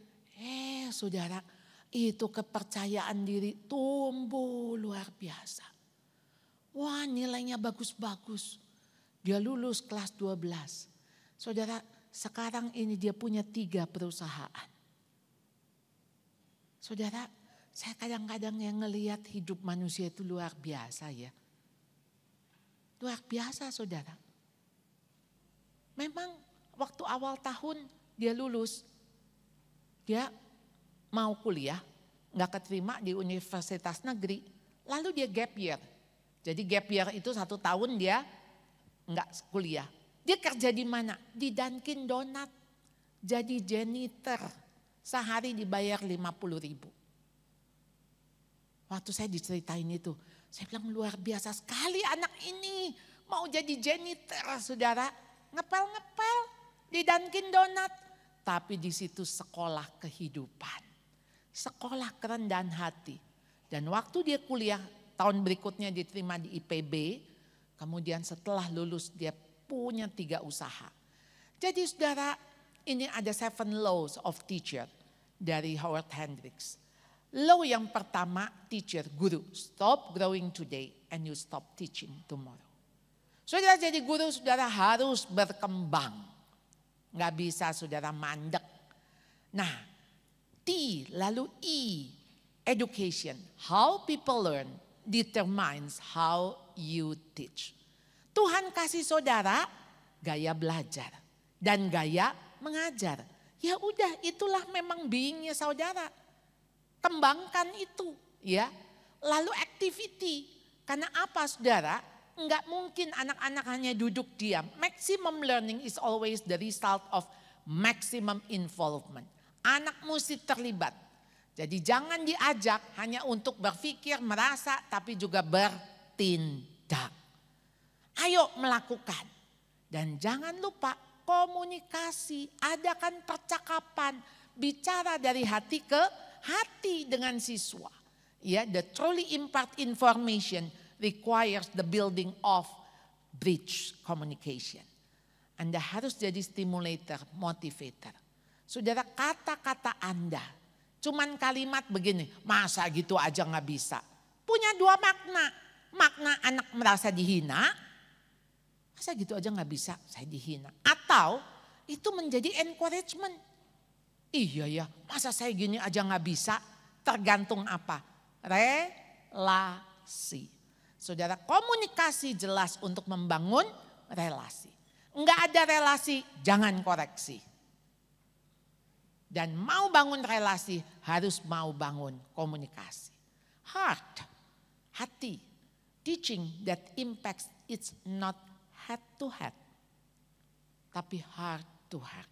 Saudara, itu kepercayaan diri tumbuh luar biasa. Wah nilainya bagus-bagus. Dia lulus kelas 12. Saudara, sekarang ini dia punya 3 perusahaan. Saudara, saya kadang-kadang yang ngelihat hidup manusia itu luar biasa ya. Luar biasa saudara. Memang waktu awal tahun dia lulus, dia mau kuliah, gak keterima di universitas negeri, lalu dia gap year. Jadi gap year itu 1 tahun dia gak kuliah. Dia kerja di mana? Di Dunkin Donut, jadi janitor. Sehari dibayar 50.000. Waktu saya diceritain itu, saya bilang luar biasa sekali anak ini. Mau jadi janitor saudara, ngepel-ngepel di Dunkin Donut. tetapi di situ sekolah kehidupan. Sekolah kerendahan hati. Dan waktu dia kuliah, tahun berikutnya diterima di IPB, kemudian setelah lulus dia punya 3 usaha. Jadi saudara, ini ada 7 laws of teacher dari Howard Hendricks. Law yang pertama, teacher, guru. Stop growing today and you stop teaching tomorrow. Saudara jadi guru, saudara harus berkembang. Nggak bisa saudara mandek. Nah, T lalu E, education. How people learn determines how you teach. Tuhan kasih saudara gaya belajar dan gaya mengajar. Ya udah, itulah memang beingnya saudara. Kembangkan itu, ya. Lalu activity. Karena apa saudara? Enggak mungkin anak-anak hanya duduk diam. Maximum learning is always the result of maximum involvement. Anak mesti terlibat. Jadi jangan diajak hanya untuk berpikir, merasa, tapi juga bertindak. Ayo melakukan. Dan jangan lupa komunikasi, adakan percakapan, bicara dari hati ke hati dengan siswa. Ya, the truly impart information requires the building of bridge communication. Anda harus jadi stimulator, motivator. Saudara, kata-kata Anda, cuman kalimat begini, masa gitu aja nggak bisa. Punya 2 makna. Makna anak merasa dihina, masa gitu aja nggak bisa, saya dihina. Atau itu menjadi encouragement. Iya ya, masa saya gini aja nggak bisa? Tergantung apa? Relasi. Saudara, komunikasi jelas untuk membangun relasi. Enggak ada relasi, jangan koreksi. Dan mau bangun relasi, harus mau bangun komunikasi. Heart, hati. Teaching that impacts, it's not head to head, tapi heart to heart.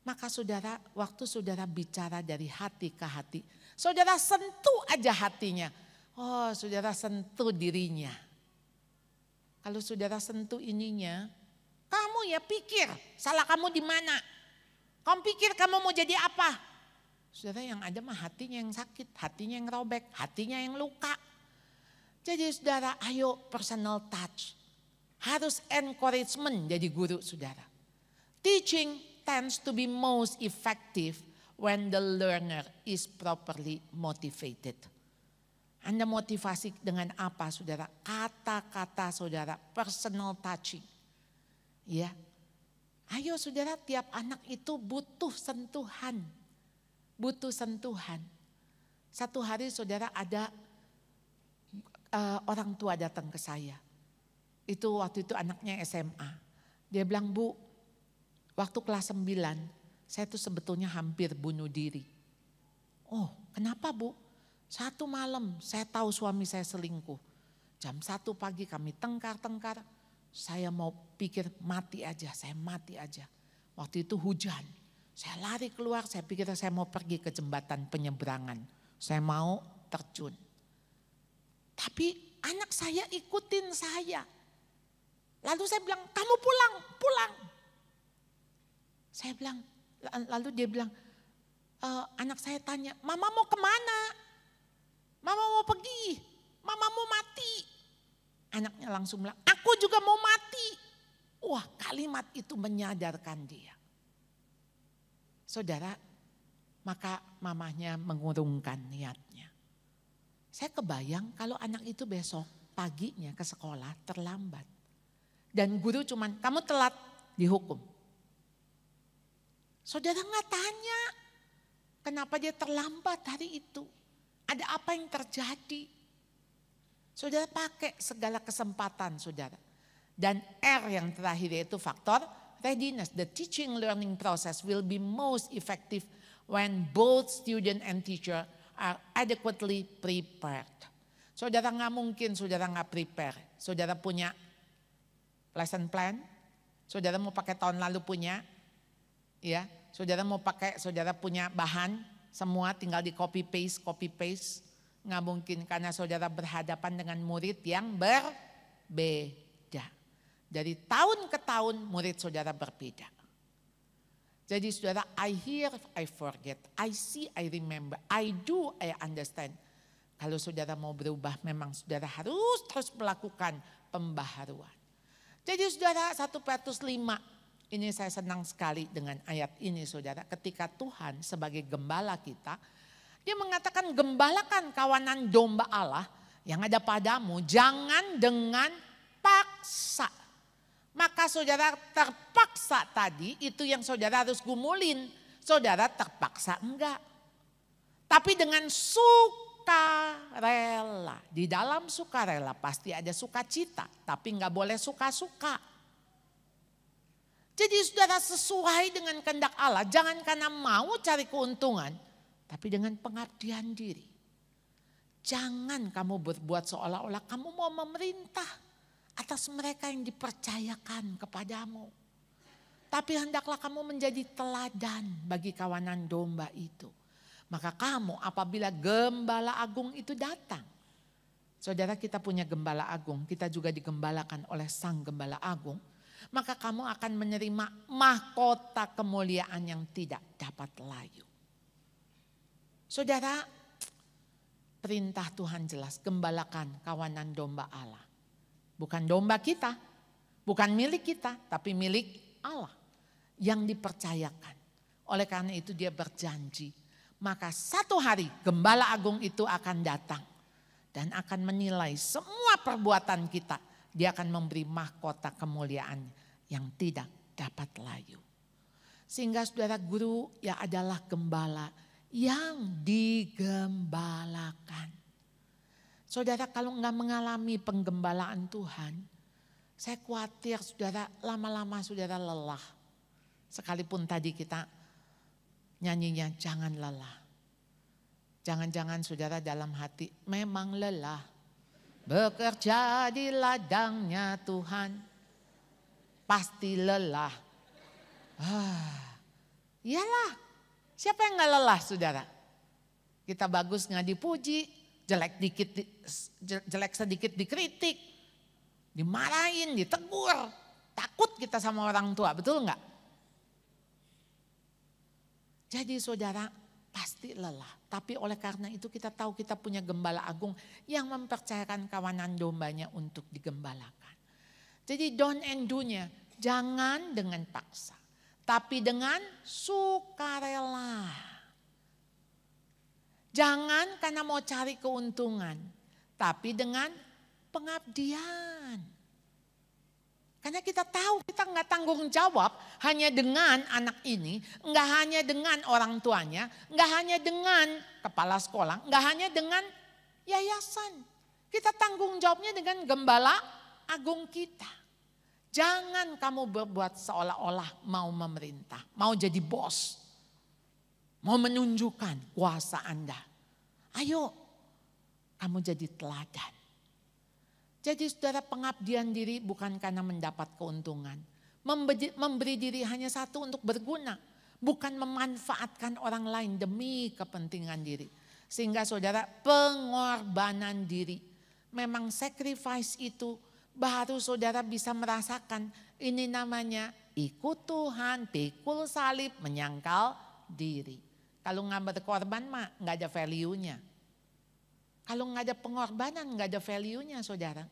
Maka saudara, waktu saudara bicara dari hati ke hati, saudara sentuh aja hatinya. Oh, saudara sentuh dirinya. Kalau saudara sentuh ininya, kamu ya pikir salah kamu di mana. Kamu pikir kamu mau jadi apa? Saudara, yang ada mah hatinya yang sakit, hatinya yang robek, hatinya yang luka. Jadi saudara, ayo personal touch. Harus encouragement jadi guru saudara. Teaching tends to be most effective when the learner is properly motivated. Anda motivasi dengan apa saudara? Kata-kata saudara, personal touching. Ya. Ayo saudara, tiap anak itu butuh sentuhan. Butuh sentuhan. Satu hari saudara ada orang tua datang ke saya. Itu waktu itu anaknya SMA. Dia bilang, Bu, waktu kelas 9, saya tuh sebetulnya hampir bunuh diri. Oh, kenapa Bu? Satu malam saya tahu suami saya selingkuh. Jam 1 pagi kami tengkar-tengkar. Saya mau pikir mati aja, saya mati aja. Waktu itu hujan. Saya lari keluar, saya pikir saya mau pergi ke jembatan penyeberangan. Saya mau terjun. Tapi anak saya ikutin saya. Lalu saya bilang, kamu pulang, pulang. Saya bilang, lalu dia bilang, anak saya tanya, Mama mau kemana? Mama mau pergi, Mama mau mati. Anaknya langsung bilang, aku juga mau mati. Wah, kalimat itu menyadarkan dia. Saudara, maka mamahnya mengurungkan niatnya. Saya kebayang kalau anak itu besok paginya ke sekolah terlambat. Dan guru cuman, kamu telat, dihukum. Saudara nggak tanya, kenapa dia terlambat hari itu. Ada apa yang terjadi? Saudara pakai segala kesempatan saudara. Dan R yang terakhir yaitu faktor readiness. The teaching learning process will be most effective when both student and teacher are adequately prepared. Saudara nggak mungkin saudara nggak prepare. Saudara punya lesson plan, saudara mau pakai tahun lalu punya, ya, saudara mau pakai, saudara punya bahan, semua tinggal di copy paste, nggak mungkin karena saudara berhadapan dengan murid yang berbeda. Dari tahun ke tahun murid saudara berbeda. Jadi saudara, I hear, I forget. I see, I remember. I do, I understand. Kalau saudara mau berubah, memang saudara harus terus melakukan pembaharuan. Jadi saudara, 1 Petrus 5. Ini saya senang sekali dengan ayat ini saudara. Ketika Tuhan sebagai gembala kita, dia mengatakan gembalakan kawanan domba Allah yang ada padamu. Jangan dengan paksa. Maka saudara terpaksa tadi itu yang saudara harus gumulin. Saudara terpaksa enggak. Tapi dengan sukarela. Di dalam sukarela pasti ada sukacita. Tapi enggak boleh suka-suka. Jadi saudara sesuai dengan kehendak Allah. Jangan karena mau cari keuntungan. Tapi dengan pengabdian diri. Jangan kamu berbuat seolah-olah kamu mau memerintah atas mereka yang dipercayakan kepadamu. Tapi hendaklah kamu menjadi teladan bagi kawanan domba itu. Maka kamu apabila gembala agung itu datang. Saudara, kita punya gembala agung, kita juga digembalakan oleh sang gembala agung. Maka kamu akan menerima mahkota kemuliaan yang tidak dapat layu. Saudara, perintah Tuhan jelas, gembalakan kawanan domba Allah. Bukan domba kita, bukan milik kita, tapi milik Allah yang dipercayakan. Oleh karena itu dia berjanji, maka satu hari gembala agung itu akan datang dan akan menilai semua perbuatan kita. Dia akan memberi mahkota kemuliaan yang tidak dapat layu. Sehingga saudara, guru ya adalah gembala yang digembalakan. Saudara, kalau enggak mengalami penggembalaan Tuhan, saya khawatir saudara lama-lama saudara lelah. Sekalipun tadi kita nyanyinya jangan lelah. Jangan-jangan saudara dalam hati memang lelah. Bekerja di ladangnya Tuhan pasti lelah. Iyalah, siapa yang enggak lelah saudara? Kita bagus enggak dipuji. Jelek sedikit dikritik, dimarahin, ditegur. Takut kita sama orang tua, betul enggak? Jadi saudara pasti lelah. Tapi oleh karena itu kita tahu kita punya gembala agung yang mempercayakan kawanan dombanya untuk digembalakan. Jadi don't and do-nya jangan dengan paksa. Tapi dengan sukarela. Jangan karena mau cari keuntungan, tapi dengan pengabdian. Karena kita tahu kita nggak tanggung jawab hanya dengan anak ini, nggak hanya dengan orang tuanya, nggak hanya dengan kepala sekolah, nggak hanya dengan yayasan. Kita tanggung jawabnya dengan gembala agung kita. Jangan kamu berbuat seolah-olah mau memerintah, mau jadi bos. Mau menunjukkan kuasa Anda. Ayo, kamu jadi teladan. Jadi saudara, pengabdian diri bukan karena mendapat keuntungan. Memberi diri hanya satu untuk berguna. Bukan memanfaatkan orang lain demi kepentingan diri. Sehingga saudara, pengorbanan diri. Memang sacrifice itu baru saudara bisa merasakan. Ini namanya ikut Tuhan, pikul salib, menyangkal diri. Kalau nggak berkorban mah nggak ada value-nya. Kalau nggak ada pengorbanan nggak ada value-nya saudara.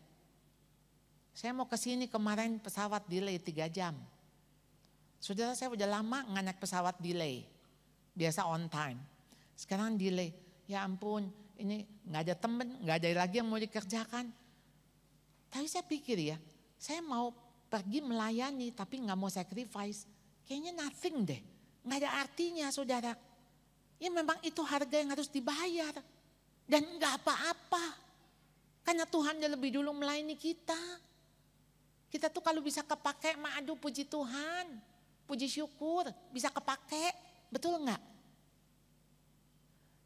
Saya mau ke sini kemarin pesawat delay 3 jam. Saudara, saya udah lama nggak naik pesawat delay. Biasa on time. Sekarang delay. Ya ampun, ini nggak ada temen, nggak ada lagi yang mau dikerjakan. Tapi saya pikir ya, saya mau pergi melayani tapi nggak mau sacrifice. Kayaknya nothing deh. Nggak ada artinya saudara. Ya memang itu harga yang harus dibayar. Dan enggak apa-apa. Karena Tuhan udah lebih dulu melayani kita. Kita tuh kalau bisa kepake, aduh puji Tuhan. Puji syukur, bisa kepake. Betul enggak?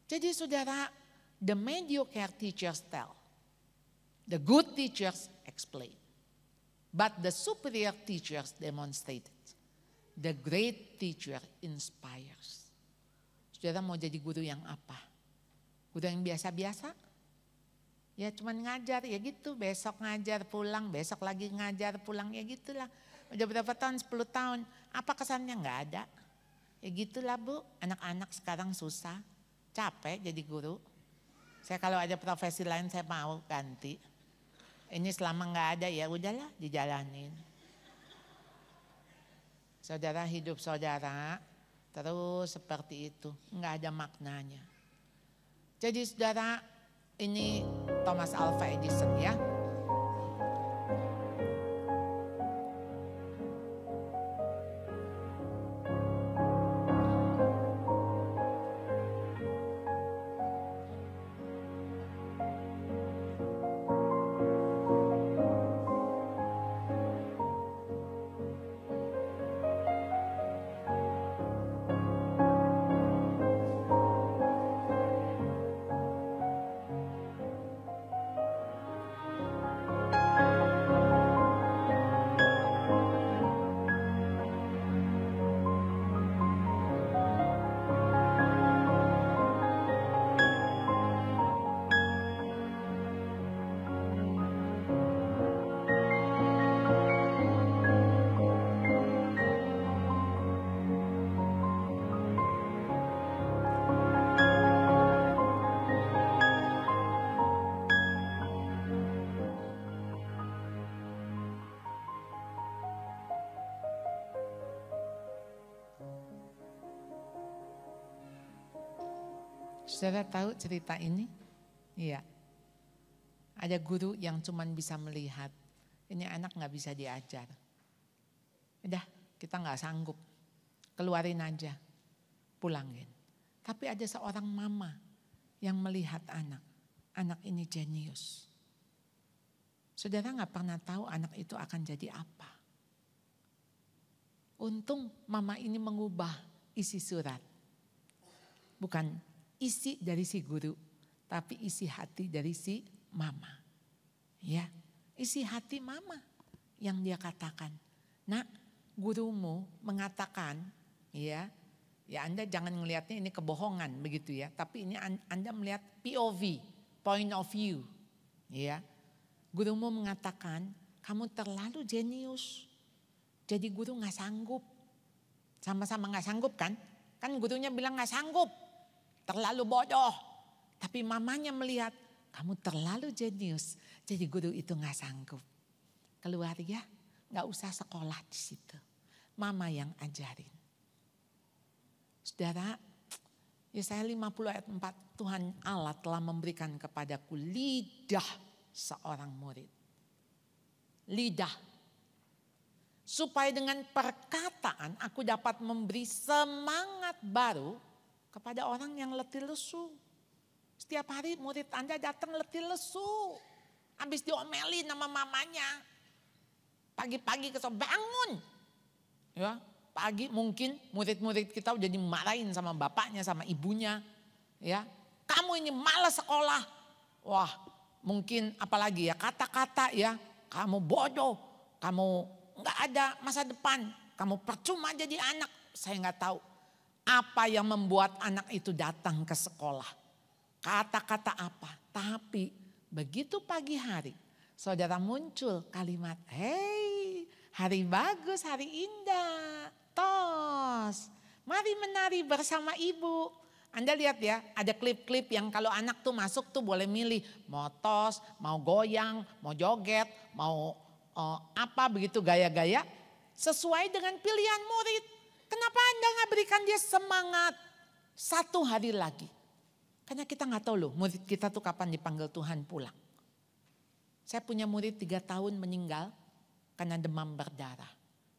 Jadi saudara, the mediocre teachers tell. The good teachers explain. But the superior teachers demonstrate it. The great teacher inspires. Saudara mau jadi guru yang apa? Guru yang biasa-biasa? Ya cuman ngajar, ya gitu. Besok ngajar pulang, besok lagi ngajar pulang, ya gitulah. Udah berapa tahun, 10 tahun. Apa kesannya? Nggak ada. Ya gitulah Bu, anak-anak sekarang susah, capek jadi guru. Saya kalau ada profesi lain saya mau ganti. Ini selama nggak ada ya udahlah dijalanin. Saudara, hidup saudara terus seperti itu, nggak ada maknanya. Jadi saudara, ini Thomas Alva Edison ya. Saudara tahu cerita ini? Iya. Ada guru yang cuman bisa melihat. Ini anak gak bisa diajar. Udah, kita gak sanggup. Keluarin aja. Pulangin. Tapi ada seorang mama yang melihat anak. Anak ini jenius. Saudara gak pernah tahu anak itu akan jadi apa. Untung mama ini mengubah isi surat. Bukan isi dari si guru, tapi isi hati dari si mama. Ya, isi hati mama yang dia katakan. Nak, gurumu mengatakan, ya Anda jangan melihatnya ini kebohongan begitu ya, tapi ini Anda melihat POV, point of view. Ya, gurumu mengatakan kamu terlalu jenius, jadi guru nggak sanggup. Sama-sama nggak sanggup kan? Kan gurunya bilang nggak sanggup. Terlalu bodoh. Tapi mamanya melihat kamu terlalu jenius. Jadi guru itu gak sanggup. Keluar ya, gak usah sekolah di situ. Mama yang ajarin. Saudara, Yesaya 50 ayat 4, Tuhan Allah telah memberikan kepadaku lidah seorang murid. Lidah. Supaya dengan perkataan aku dapat memberi semangat baru kepada orang yang letih lesu. Setiap hari murid Anda datang letih lesu. Habis diomelin sama mamanya. Pagi-pagi kesel bangun. Ya, pagi mungkin murid-murid kita udah dimarahin sama bapaknya, sama ibunya. Ya, kamu ini malas sekolah. Wah, mungkin apalagi ya kata-kata ya. Kamu bodoh, kamu nggak ada masa depan, kamu percuma jadi anak. Saya nggak tahu. Apa yang membuat anak itu datang ke sekolah? Kata-kata apa? Tapi begitu pagi hari, saudara muncul kalimat, "Hei, hari bagus, hari indah, tos, mari menari bersama ibu." Anda lihat ya, ada klip-klip yang kalau anak tuh masuk tuh boleh milih, mau tos, mau goyang, mau joget, mau apa begitu gaya-gaya, sesuai dengan pilihan murid. Kenapa Anda gak berikan dia semangat satu hari lagi? Karena kita gak tahu loh murid kita tuh kapan dipanggil Tuhan pulang. Saya punya murid 3 tahun meninggal karena demam berdarah.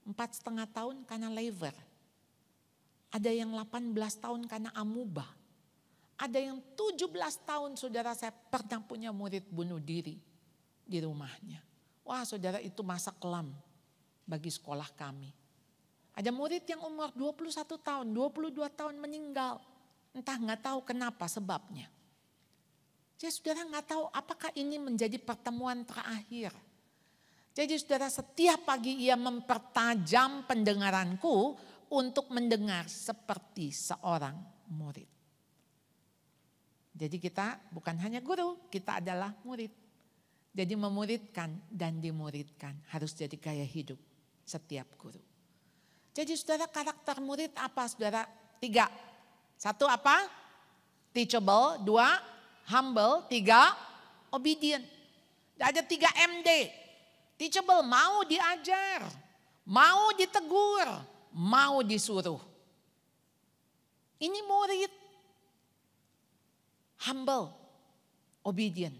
4,5 tahun karena liver. Ada yang 18 tahun karena amuba. Ada yang 17 tahun saudara, saya pernah punya murid bunuh diri di rumahnya. Wah saudara, itu masa kelam bagi sekolah kami. Ada murid yang umur 21 tahun, 22 tahun meninggal. Entah nggak tahu kenapa sebabnya. Jadi saudara nggak tahu apakah ini menjadi pertemuan terakhir. Jadi saudara, setiap pagi ia mempertajam pendengaranku untuk mendengar seperti seorang murid. Jadi kita bukan hanya guru, kita adalah murid. Jadi memuridkan dan dimuridkan harus jadi gaya hidup setiap guru. Jadi saudara, karakter murid apa saudara? 3. 1 apa? Teachable. 2 humble. 3 obedient. Ada 3 MD. Teachable, mau diajar, mau ditegur, mau disuruh. Ini murid. Humble, obedient,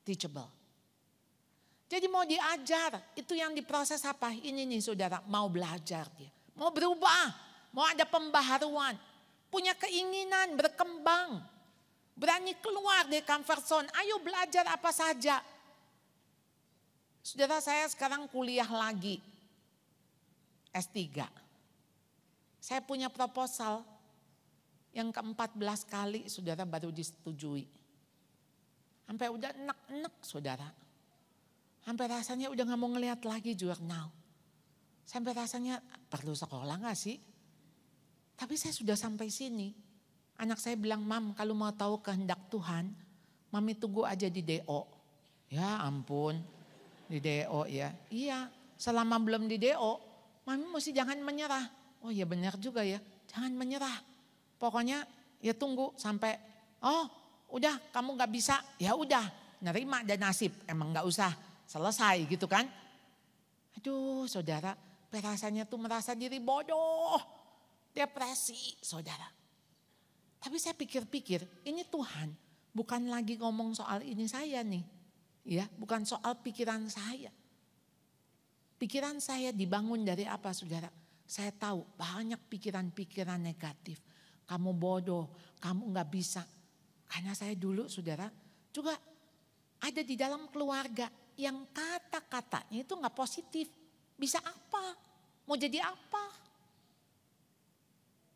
teachable. Jadi mau diajar, itu yang diproses apa? Ini nih saudara, mau belajar dia. Mau berubah, mau ada pembaharuan. Punya keinginan berkembang. Berani keluar dari comfort zone, ayo belajar apa saja. Saudara, saya sekarang kuliah lagi, S3. Saya punya proposal yang ke-14 kali saudara baru disetujui. Sampai udah enak-enak saudara. Sampai rasanya udah gak mau ngeliat lagi jurnal. Sampai rasanya perlu sekolah gak sih? Tapi saya sudah sampai sini. Anak saya bilang, Mam kalau mau tahu kehendak Tuhan, Mami tunggu aja di DO. Ya ampun, di DO ya. Iya, selama belum di DO, Mami mesti jangan menyerah. Oh iya benar juga ya, jangan menyerah. Pokoknya ya tunggu sampai, oh udah kamu gak bisa, ya udah nerima dan nasib. Emang gak usah selesai gitu kan. Aduh saudara, rasanya tuh merasa diri bodoh, depresi saudara. Tapi saya pikir-pikir, ini Tuhan bukan lagi ngomong soal ini saya nih. Ya, bukan soal pikiran saya. Pikiran saya dibangun dari apa saudara? Saya tahu banyak pikiran-pikiran negatif. Kamu bodoh, kamu gak bisa. Karena saya dulu saudara juga ada di dalam keluarga yang kata-katanya itu gak positif. Bisa apa? Mau jadi apa?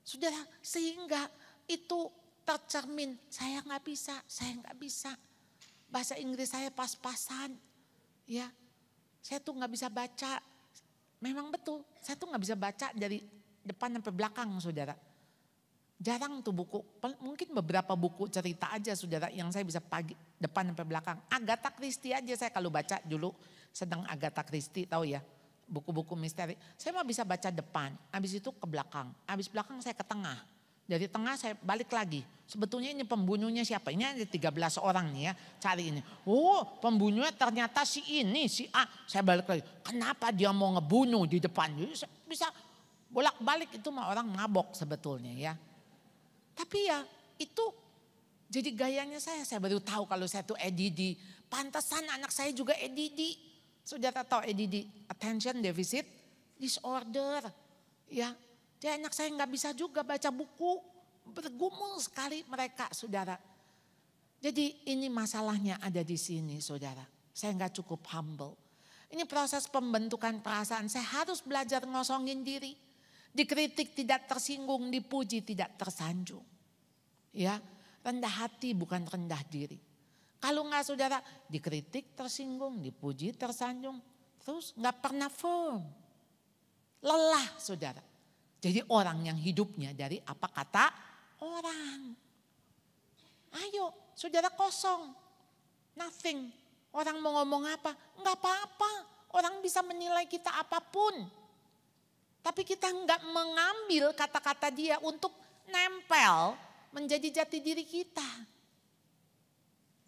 Saudara, sehingga itu tercermin, saya gak bisa, saya gak bisa. Bahasa Inggris saya pas-pasan. Ya, saya tuh gak bisa baca. Memang betul, saya tuh gak bisa baca dari depan sampai belakang saudara. Jarang tuh buku, mungkin beberapa buku cerita aja saudara yang saya bisa depan sampai belakang. Agatha Christie aja saya kalau baca dulu, sedang Agatha Christie tahu ya, buku-buku misteri. Saya mau bisa baca depan, habis itu ke belakang, habis belakang saya ke tengah. Dari tengah saya balik lagi, sebetulnya ini pembunuhnya siapa? Ini ada 13 orang nih ya, cari ini. Oh pembunuhnya ternyata si ini, si A. Saya balik lagi, kenapa dia mau ngebunuh di depan? Bisa bolak-balik, itu mah orang mabok sebetulnya ya. Tapi ya itu jadi gayanya saya baru tahu kalau saya tuh ADD. Pantesan anak saya juga ADD. Saudara tahu ADD, Attention Deficit Disorder. Ya, jadi anak saya nggak bisa juga baca buku. Bergumul sekali mereka saudara. Jadi ini masalahnya ada di sini saudara. Saya nggak cukup humble. Ini proses pembentukan perasaan. Saya harus belajar ngosongin diri. Dikritik tidak tersinggung, dipuji tidak tersanjung. Ya, rendah hati bukan rendah diri. Kalau enggak saudara, dikritik tersinggung, dipuji tersanjung. Terus enggak pernah firm. Lelah saudara. Jadi orang yang hidupnya dari apa kata orang. Ayo saudara kosong. Nothing. Orang mau ngomong apa? Enggak apa-apa. Orang bisa menilai kita apapun. Tapi kita enggak mengambil kata-kata dia untuk nempel menjadi jati diri kita.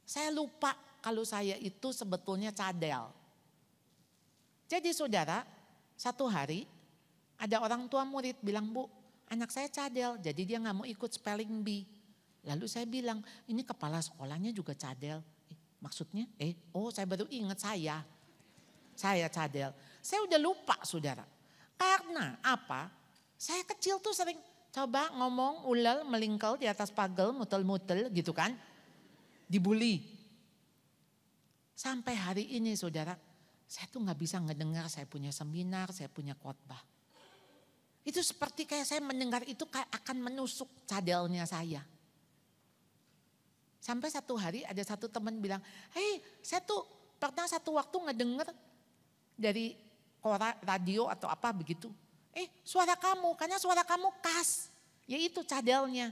Saya lupa kalau saya itu sebetulnya cadel. Jadi saudara, satu hari ada orang tua murid bilang, Bu, anak saya cadel, jadi dia gak mau ikut spelling bee. Lalu saya bilang, ini kepala sekolahnya juga cadel. Maksudnya? Oh saya baru ingat saya cadel. Saya udah lupa saudara. Karena apa? Saya kecil tuh sering coba ngomong ulel melingkal di atas pagel mutel-mutel gitu kan. Dibully. Sampai hari ini saudara, saya tuh gak bisa ngedengar saya punya seminar, saya punya khotbah. Itu seperti kayak saya mendengar itu kayak akan menusuk cadelnya saya. Sampai satu hari ada satu teman bilang, hei saya tuh pernah satu waktu ngedenger dari radio atau apa begitu. Suara kamu, karena suara kamu khas. Ya itu cadelnya.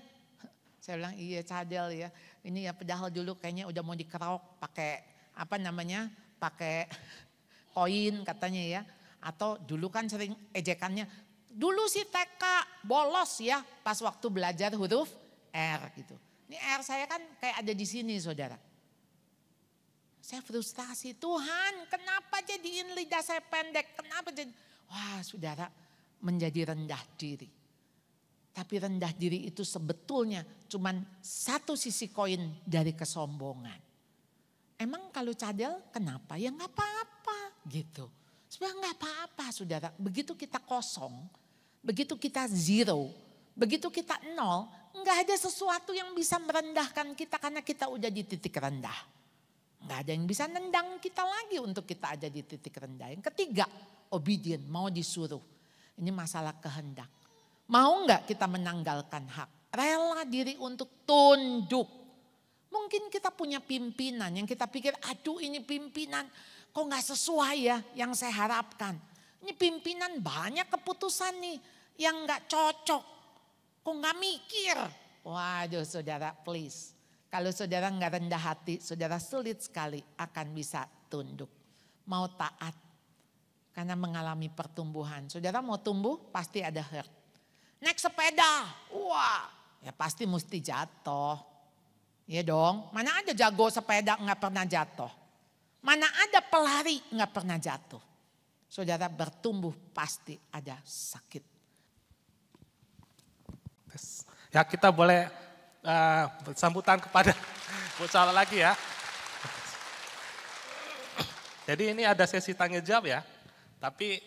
Saya bilang iya cadel ya. Ini ya padahal dulu kayaknya udah mau dikerok pakai apa namanya, pakai koin katanya ya. Atau dulu kan sering ejekannya, dulu si TK bolos ya pas waktu belajar huruf R gitu. Ini R saya kan kayak ada di sini saudara. Saya frustasi, Tuhan kenapa jadiin lidah saya pendek, kenapa jadi, wah saudara menjadi rendah diri. Tapi rendah diri itu sebetulnya cuman satu sisi koin dari kesombongan. Emang kalau cadel kenapa? Ya nggak apa-apa gitu. Sebenarnya nggak apa-apa saudara. Begitu kita kosong, begitu kita zero, begitu kita nol, nggak ada sesuatu yang bisa merendahkan kita karena kita udah di titik rendah. Nggak ada yang bisa nendang kita lagi untuk kita ada di titik rendah. Yang ketiga, obedient, mau disuruh. Ini masalah kehendak. Mau nggak kita menanggalkan hak? Rela diri untuk tunduk. Mungkin kita punya pimpinan yang kita pikir, aduh ini pimpinan kok nggak sesuai ya yang saya harapkan. Ini pimpinan banyak keputusan nih yang nggak cocok. Kok nggak mikir? Waduh saudara please. Kalau saudara nggak rendah hati, saudara sulit sekali akan bisa tunduk. Mau taat karena mengalami pertumbuhan. Saudara mau tumbuh pasti ada hurt. Naik sepeda, wah ya pasti mesti jatuh. Ya dong, mana ada jago sepeda nggak pernah jatuh. Mana ada pelari nggak pernah jatuh. Saudara bertumbuh pasti ada sakit.
Ya kita boleh sambutan kepada Bu Charlotte lagi ya. Jadi ini ada sesi tanya jawab ya. Tapi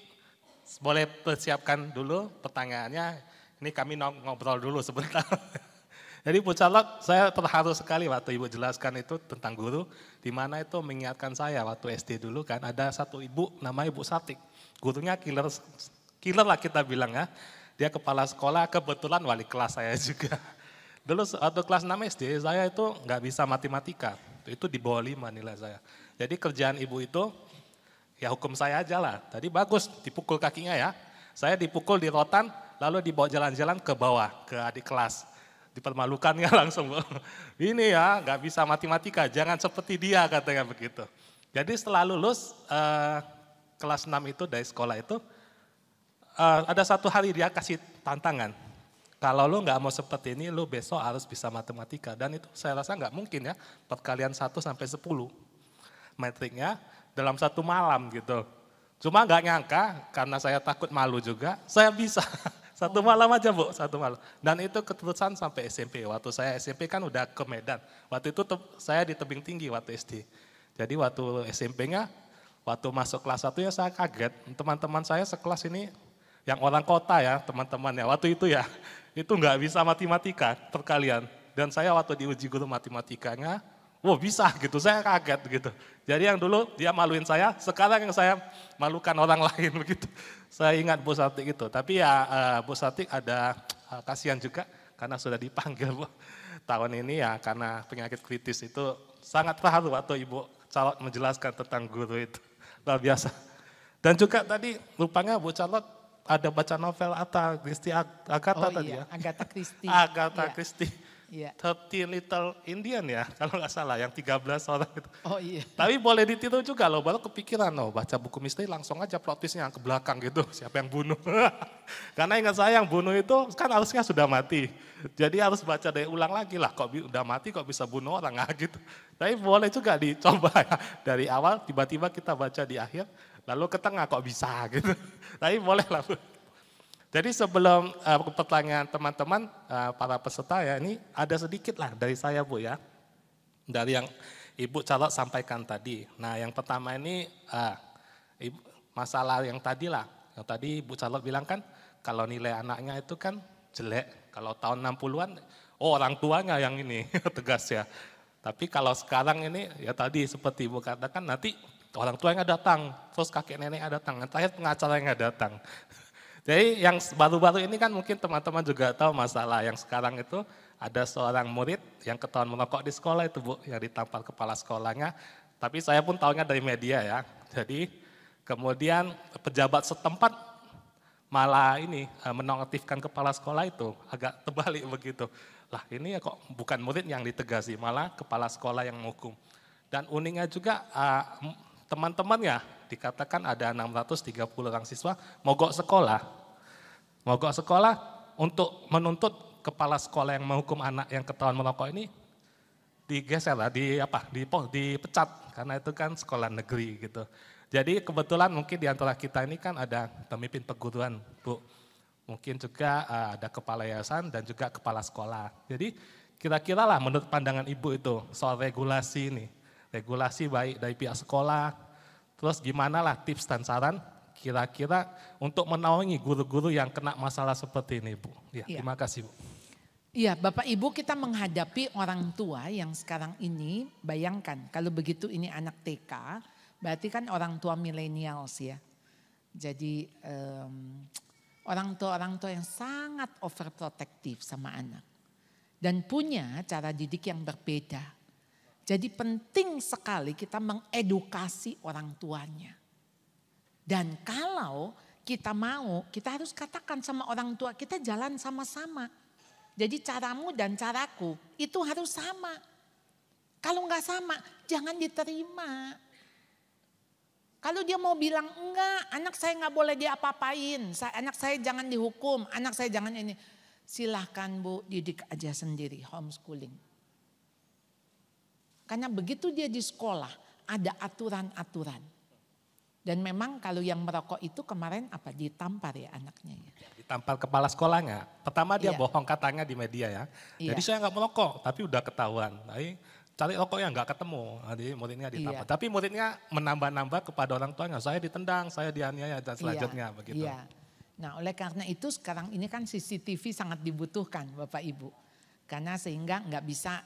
boleh persiapkan dulu pertanyaannya. Ini kami ngobrol dulu sebentar. Jadi Bu Charlotte, saya terharu sekali waktu Ibu jelaskan itu tentang guru. Di mana itu mengingatkan saya waktu SD dulu kan ada satu ibu namanya Ibu Satik. Gurunya killer lah kita bilang ya. Dia kepala sekolah, kebetulan wali kelas saya juga. Dulu waktu kelas 6 SD saya itu nggak bisa matematika. Itu di bawah 5 nilai saya. Jadi kerjaan ibu itu ya hukum saya aja lah. Tadi bagus dipukul kakinya ya. Saya dipukul di rotan lalu dibawa jalan-jalan ke bawah ke adik kelas. Dipermalukannya langsung. Ini ya nggak bisa matematika jangan seperti dia katanya begitu. Jadi setelah lulus kelas 6 itu dari sekolah itu ada satu hari dia kasih tantangan. Kalau lu nggak mau seperti ini, lu besok harus bisa matematika. Dan itu saya rasa nggak mungkin ya, perkalian 1 sampai 10 metriknya dalam satu malam gitu. Cuma nggak nyangka, karena saya takut malu juga, saya bisa. Satu malam aja Bu, satu malam. Dan itu keterusan sampai SMP. Waktu saya SMP kan udah ke Medan. Waktu itu saya di tebing tinggi waktu SD. Jadi waktu SMP-nya, waktu masuk kelas 1 ya saya kaget. Teman-teman saya sekelas ini, yang orang kota ya teman-temannya, waktu itu ya, itu nggak bisa matematika perkalian. Dan saya waktu diuji guru matematikanya, wah bisa gitu, saya kaget gitu. Jadi yang dulu dia maluin saya, sekarang yang saya malukan orang lain begitu. Saya ingat Bu Satik itu, tapi ya Bu Satik ada kasihan juga karena sudah dipanggil Bu. Tahun ini ya karena penyakit kritis itu sangat terharu waktu Ibu Charlotte menjelaskan tentang guru itu. Luar biasa. Dan juga tadi rupanya Bu Charlotte ada baca novel Agatha tadi ya?
Agatha Christie.
Agatha Christie.
Iya.
13 Little Indian ya, kalau nggak salah, yang 13 orang itu.
Oh iya.
Tapi boleh ditiru juga loh, baru kepikiran loh, baca buku misteri langsung aja plot twistnya ke belakang gitu, siapa yang bunuh. Karena ingat saya yang bunuh itu kan harusnya sudah mati. Jadi harus baca dari ulang lagi lah, kok udah mati kok bisa bunuh orang, nah, gitu. Tapi boleh juga dicoba ya, dari awal tiba-tiba kita baca di akhir, lalu ke tengah kok bisa gitu. Tapi boleh lah Bu. Jadi sebelum pertanyaan teman-teman, para peserta ya, ini ada sedikit lah dari saya Bu ya. Dari yang Ibu Charlotte sampaikan tadi. Nah yang pertama ini masalah yang tadi lah. Yang tadi Ibu Charlotte bilang kan, kalau nilai anaknya itu kan jelek. Kalau tahun 60-an, oh orang tuanya yang ini tegas ya. Tapi kalau sekarang ini ya tadi seperti Ibu katakan nanti orang tuanya datang, terus kakek neneknya datang, terakhir pengacaranya datang. Jadi yang baru-baru ini kan mungkin teman-teman juga tahu masalah yang sekarang itu ada seorang murid yang ketahuan merokok di sekolah itu Bu, yang ditampar kepala sekolahnya. Tapi saya pun tahunya dari media ya. Jadi kemudian pejabat setempat malah ini menonaktifkan kepala sekolah itu, agak terbalik begitu. Lah ini ya kok bukan murid yang ditegasi, malah kepala sekolah yang menghukum. Dan uniknya juga teman-temannya dikatakan ada 630 orang siswa mogok sekolah. Mogok sekolah untuk menuntut kepala sekolah yang menghukum anak yang ketahuan merokok ini digeser lah, dipecat karena itu kan sekolah negeri gitu. Jadi kebetulan mungkin di antara kita ini kan ada pemimpin perguruan, Bu. Mungkin juga ada kepala yayasan dan juga kepala sekolah. Jadi kira-kira lah menurut pandangan Ibu itu soal regulasi ini. Regulasi baik dari pihak sekolah, terus gimana lah tips dan saran kira-kira untuk menaungi guru-guru yang kena masalah seperti ini, Bu. Ya, terima kasih, Bu.
Iya, Bapak Ibu, kita menghadapi orang tua yang sekarang ini, bayangkan kalau begitu ini anak TK, berarti kan orang tua millennials ya. Jadi orang tua yang sangat overprotective sama anak. Dan punya cara didik yang berbeda. Jadi penting sekali kita mengedukasi orang tuanya. Dan kalau kita mau, kita harus katakan sama orang tua, kita jalan sama-sama. Jadi caramu dan caraku itu harus sama. Kalau nggak sama, jangan diterima. Kalau dia mau bilang enggak, anak saya nggak boleh diapa-apain, anak saya jangan dihukum, anak saya jangan ini. Silahkan Bu, didik aja sendiri, homeschooling. Karena begitu dia di sekolah, ada aturan-aturan. Dan memang kalau yang merokok itu kemarin apa ditampar ya anaknya ya.
Ditampar kepala sekolahnya. Pertama dia bohong katanya di media ya. Jadi saya nggak merokok, tapi udah ketahuan. Jadi cari rokoknya nggak ketemu, jadi muridnya ditampar. Tapi muridnya menambah-nambah kepada orang tuanya, saya ditendang, saya dianiaya dan selanjutnya begitu.
Iya. Nah oleh karena itu sekarang ini kan CCTV sangat dibutuhkan Bapak Ibu. Karena sehingga nggak bisa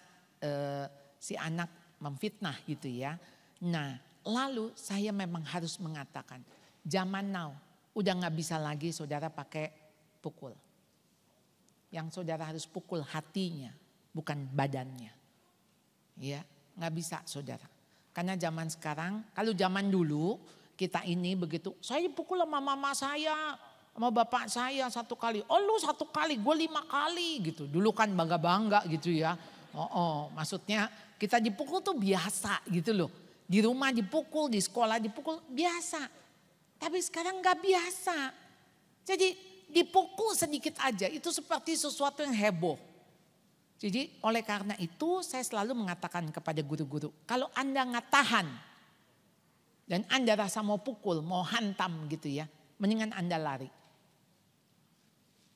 si anak memfitnah gitu ya. Nah lalu saya memang harus mengatakan, zaman now udah nggak bisa lagi saudara pakai pukul. Yang saudara harus pukul hatinya, bukan badannya. Ya, nggak bisa saudara. Karena zaman sekarang, kalau zaman dulu kita ini begitu, saya dipukul sama mama saya, sama bapak saya 1 kali. Oh lu 1 kali, gue 5 kali gitu. Dulu kan bangga-bangga gitu ya. Maksudnya kita dipukul tuh biasa gitu loh. Di rumah dipukul, di sekolah dipukul, biasa. Tapi sekarang gak biasa. Jadi dipukul sedikit aja, itu seperti sesuatu yang heboh. Jadi oleh karena itu saya selalu mengatakan kepada guru-guru, kalau Anda gak tahan dan Anda rasa mau pukul, mau hantam gitu ya, mendingan Anda lari.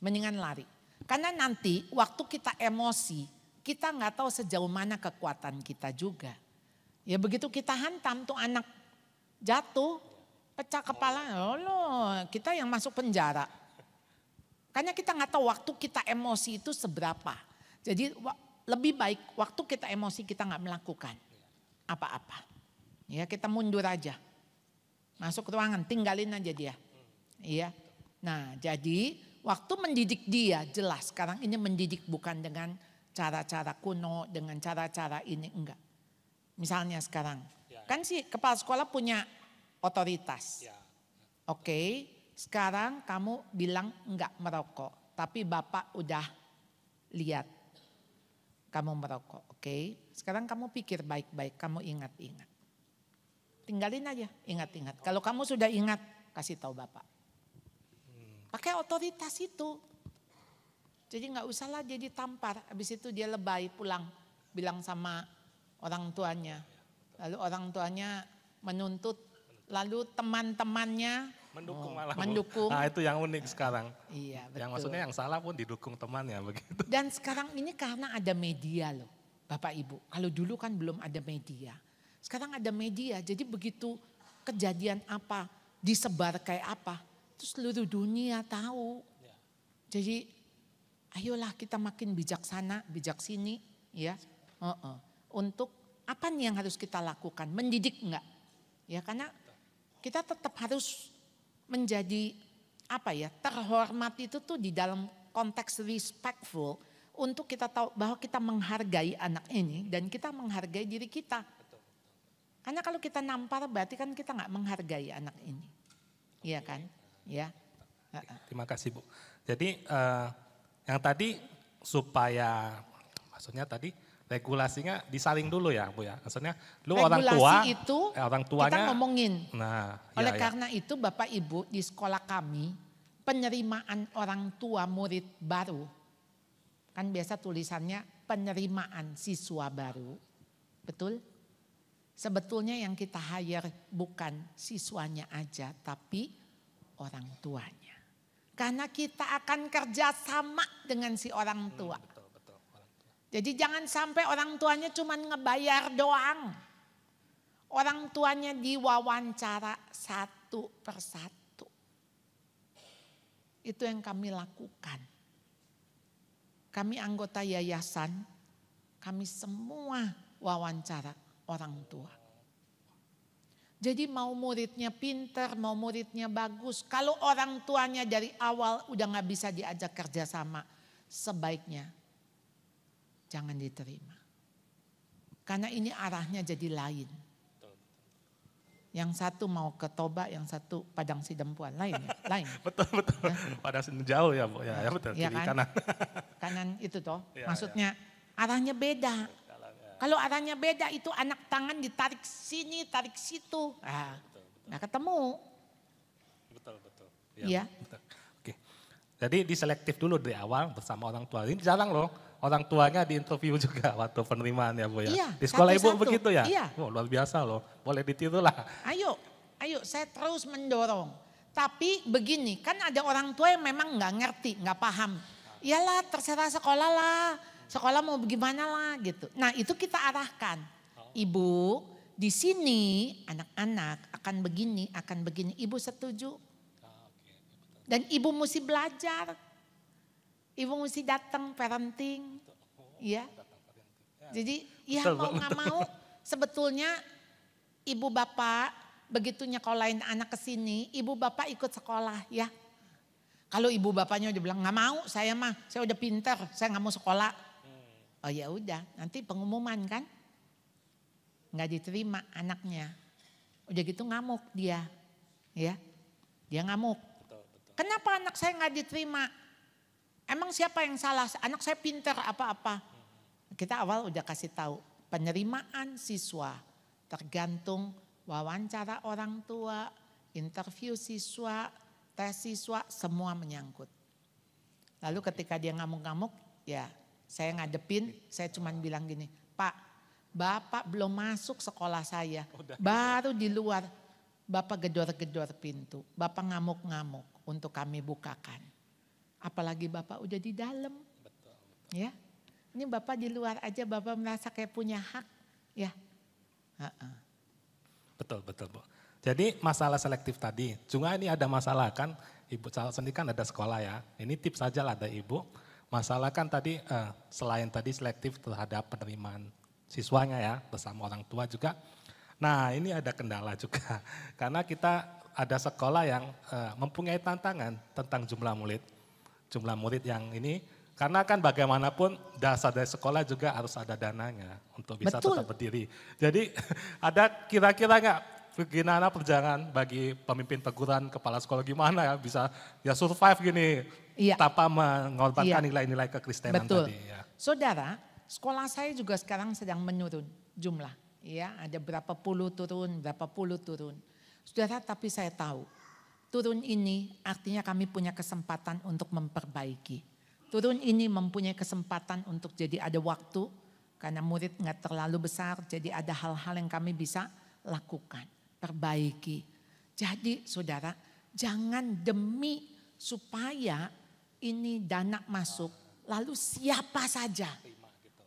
Mendingan lari. Karena nanti waktu kita emosi, kita gak tahu sejauh mana kekuatan kita juga. Ya begitu kita hantam tuh anak jatuh, pecah kepala, kita yang masuk penjara. Karena kita nggak tahu waktu kita emosi itu seberapa. Jadi lebih baik waktu kita emosi kita nggak melakukan apa-apa. Ya kita mundur aja, masuk ruangan, tinggalin aja dia. Iya. Nah jadi waktu mendidik dia jelas. Sekarang ini mendidik bukan dengan cara-cara kuno, dengan cara-cara ini enggak. Misalnya sekarang, kan si kepala sekolah punya otoritas. Oke, sekarang kamu bilang enggak merokok, tapi bapak udah lihat kamu merokok. Oke, sekarang kamu pikir baik-baik, kamu ingat-ingat. Tinggalin aja, ingat-ingat. Kalau kamu sudah ingat, kasih tahu bapak. Pakai otoritas itu. Jadi nggak usah lah dia ditampar, habis itu dia lebay pulang, bilang sama orang tuanya, lalu orang tuanya menuntut, lalu teman-temannya
mendukung malah.
Mendukung.
Nah itu yang unik sekarang.
Iya betul.
Yang maksudnya yang salah pun didukung temannya begitu.
Dan sekarang ini karena ada media loh Bapak Ibu. Kalau dulu kan belum ada media. Sekarang ada media, jadi begitu kejadian apa, disebar kayak apa, terus seluruh dunia tahu. Jadi ayolah kita makin bijaksana, bijak sini ya. Untuk apa nih yang harus kita lakukan? Mendidik enggak? Ya karena kita tetap harus menjadi apa ya, terhormat itu tuh di dalam konteks respectful untuk kita tahu bahwa kita menghargai anak ini dan kita menghargai diri kita. Karena kalau kita nampar berarti kan kita nggak menghargai anak ini. Iya kan? Ya.
Terima kasih Bu. Jadi yang tadi supaya maksudnya tadi regulasinya disaring dulu ya Bu ya. Maksudnya lu
Regulasi
orang tua,
itu
orang tuanya.
kita ngomongin.
Nah,
Oleh
ya,
karena itu Bapak Ibu di sekolah kami penerimaan orang tua murid baru. Kan biasa tulisannya penerimaan siswa baru. Betul? Sebetulnya yang kita hire bukan siswanya aja tapi orang tuanya. Karena kita akan kerja sama dengan si orang tua.
Betul, orang tua.
Jadi jangan sampai orang tuanya cuma ngebayar doang. Orang tuanya diwawancara satu persatu. Itu yang kami lakukan. Kami anggota yayasan, kami semua wawancara orang tua. Jadi mau muridnya pinter, mau muridnya bagus. Kalau orang tuanya dari awal udah gak bisa diajak kerjasama, sebaiknya jangan diterima. Karena ini arahnya jadi lain. Yang satu mau ke Toba, yang satu Padang Sidempuan, lain ya? Lain.
Betul. Pada jauh ya Bu, ya betul,
Ya
kiri
kan?
kanan.
Kanan itu toh,
Ya,
maksudnya arahnya beda. Kalau arahnya beda itu anak tangan ditarik sini, tarik situ. Nggak ketemu.
Betul.
Iya.
Betul. Oke. Jadi diselektif dulu dari awal bersama orang tua. Ini jarang loh orang tuanya diinterview juga waktu penerimaan ya Bu ya.
Iya,
Di sekolah Ibu
satu-satu.
begitu ya?
Iya.
Oh, luar biasa loh. Boleh ditiru lah.
Ayo, saya terus mendorong. Tapi begini, kan ada orang tua yang memang nggak ngerti, nggak paham. Iyalah terserah sekolah lah, sekolah mau bagaimana lah gitu. Nah itu kita arahkan. Ibu, di sini anak-anak akan begini. Ibu setuju? Dan ibu mesti belajar. Ibu mesti datang parenting. Ya. Jadi ya mau nggak mau sebetulnya ibu bapak begitu nyekolahin anak ke sini, ibu bapak ikut sekolah ya. Kalau ibu bapaknya udah bilang nggak mau, saya udah pinter, saya nggak mau sekolah. Oh ya udah, nanti pengumuman kan, nggak diterima anaknya. Udah gitu ngamuk dia, ya, dia ngamuk. Kenapa anak saya nggak diterima? Emang siapa yang salah? Anak saya pinter apa-apa. Kita awal udah kasih tahu penerimaan siswa tergantung wawancara orang tua, interview siswa, tes siswa, semua menyangkut. Lalu ketika dia ngamuk-ngamuk, ya saya ngadepin, saya cuma bilang gini, Pak, Bapak belum masuk sekolah saya, baru di luar, Bapak gedor-gedor pintu, Bapak ngamuk-ngamuk untuk kami bukakan. Apalagi Bapak udah di dalam, ya. Ini Bapak di luar aja, Bapak merasa kayak punya hak, ya.
Betul Bu. Jadi masalah selektif tadi, cuma ini ada masalah kan, Ibu sendiri kan ada sekolah ya. Ini tips saja lah dari Ibu. Masalah kan tadi selain tadi selektif terhadap penerimaan siswanya ya, bersama orang tua juga. Nah ini ada kendala juga, karena kita ada sekolah yang mempunyai tantangan tentang jumlah murid yang ini. Karena kan bagaimanapun dasar dari sekolah juga harus ada dananya untuk bisa
Betul.
tetap berdiri. Jadi ada kira-kira nggak gimana perjalanan bagi pemimpin teguran kepala sekolah gimana ya bisa ya survive gini tanpa mengorbankan nilai-nilai kekristenan
Betul.
tadi. Ya.
Saudara, sekolah saya juga sekarang sedang menurun jumlah. Ya, ada berapa puluh turun. Saudara, tapi saya tahu turun ini artinya kami punya kesempatan untuk memperbaiki. Turun ini mempunyai kesempatan untuk jadi ada waktu karena murid nggak terlalu besar, jadi ada hal-hal yang kami bisa lakukan, perbaiki. Jadi saudara, jangan demi supaya ini dana masuk, lalu siapa saja.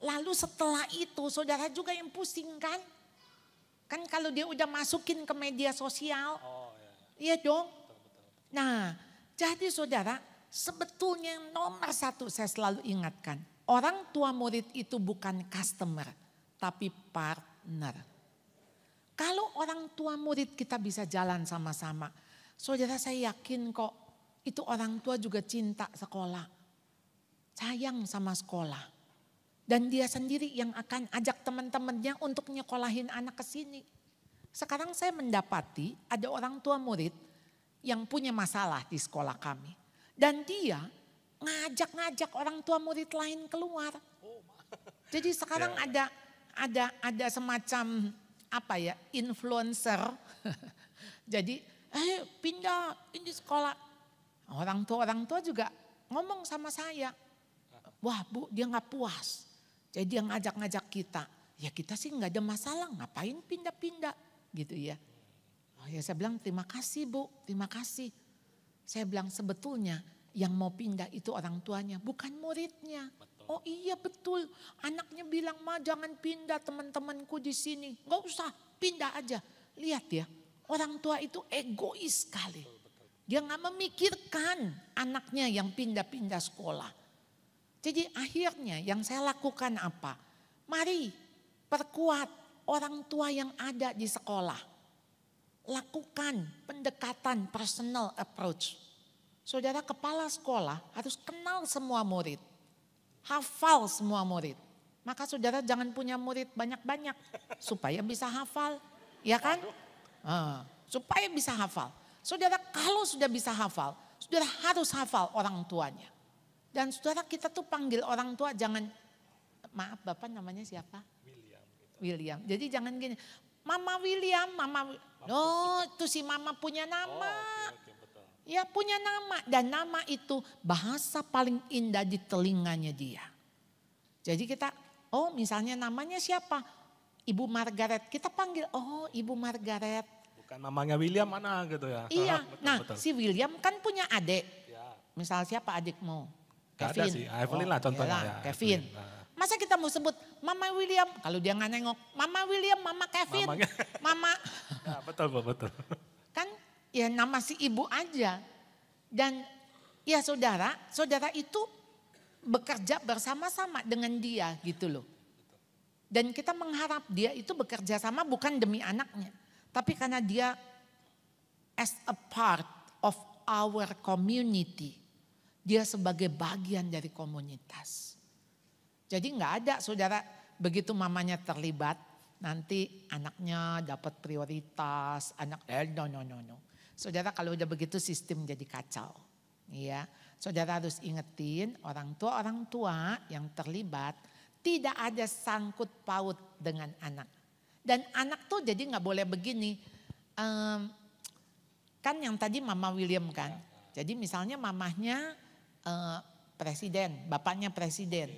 Lalu setelah itu saudara juga yang pusing kan? Kan kalau dia udah masukin ke media sosial, iya dong. Nah, jadi saudara, sebetulnya yang nomor satu saya selalu ingatkan, orang tua murid itu bukan customer, tapi partner. Kalau orang tua murid kita bisa jalan sama-sama, saudara saya yakin kok itu orang tua juga cinta sekolah, sayang sama sekolah. Dan dia sendiri yang akan ajak teman-temannya untuk nyekolahin anak ke sini. Sekarang saya mendapati ada orang tua murid yang punya masalah di sekolah kami. Dan dia ngajak-ngajak orang tua murid lain keluar. Jadi sekarang ada semacam apa ya, influencer. Jadi pindah ini sekolah. Orang tua juga ngomong sama saya. Wah Bu, dia nggak puas. Jadi dia ngajak-ngajak kita. Ya kita sih nggak ada masalah, ngapain pindah-pindah gitu ya. Oh ya saya bilang terima kasih Bu, terima kasih. Saya bilang sebetulnya yang mau pindah itu orang tuanya, bukan muridnya. Oh iya betul, anaknya bilang ma jangan pindah teman-temanku di sini. Gak usah, pindah aja. Lihat ya, orang tua itu egois sekali. Dia gak memikirkan anaknya yang pindah-pindah sekolah. Jadi akhirnya yang saya lakukan apa? Mari perkuat orang tua yang ada di sekolah. Lakukan pendekatan personal approach. Saudara kepala sekolah harus kenal semua murid. Hafal semua murid. Maka saudara jangan punya murid banyak-banyak. Supaya bisa hafal. Ya kan? Supaya bisa hafal. Saudara kalau sudah bisa hafal. Saudara harus hafal orang tuanya. Dan saudara kita tuh panggil orang tua jangan. Maaf Bapak namanya siapa? William. Jadi jangan gini. Mama William, Oh itu si mama punya nama. Ya punya nama dan nama itu bahasa paling indah di telinganya dia. Jadi kita, misalnya namanya siapa? Ibu Margaret, kita panggil, Ibu Margaret.
Bukan mamanya William mana gitu ya.
Iya,
betul.
Si William kan punya adik. Ya. Misal siapa adikmu?
Gak
Kevin.
Ada sih, Evelyn lah contohnya.
Ya, Kevin. Masa kita mau sebut Mama William? Kalau dia nggak nengok, Mama William, Mama Kevin, Mama.
Ya, betul.
Kan ya nama si ibu aja. Dan ya saudara itu bekerja bersama-sama dengan dia gitu loh. Dan kita mengharap dia itu bekerja sama bukan demi anaknya. Tapi karena dia as a part of our community. Dia sebagai bagian dari komunitas. Jadi nggak ada saudara begitu mamanya terlibat. Nanti anaknya dapat prioritas. No. Saudara kalau udah begitu sistem jadi kacau. Ya, saudara harus ingetin orang tua yang terlibat tidak ada sangkut paut dengan anak. Dan anak tuh jadi nggak boleh begini. Kan yang tadi Mama William kan. Jadi misalnya mamahnya presiden, bapaknya presiden.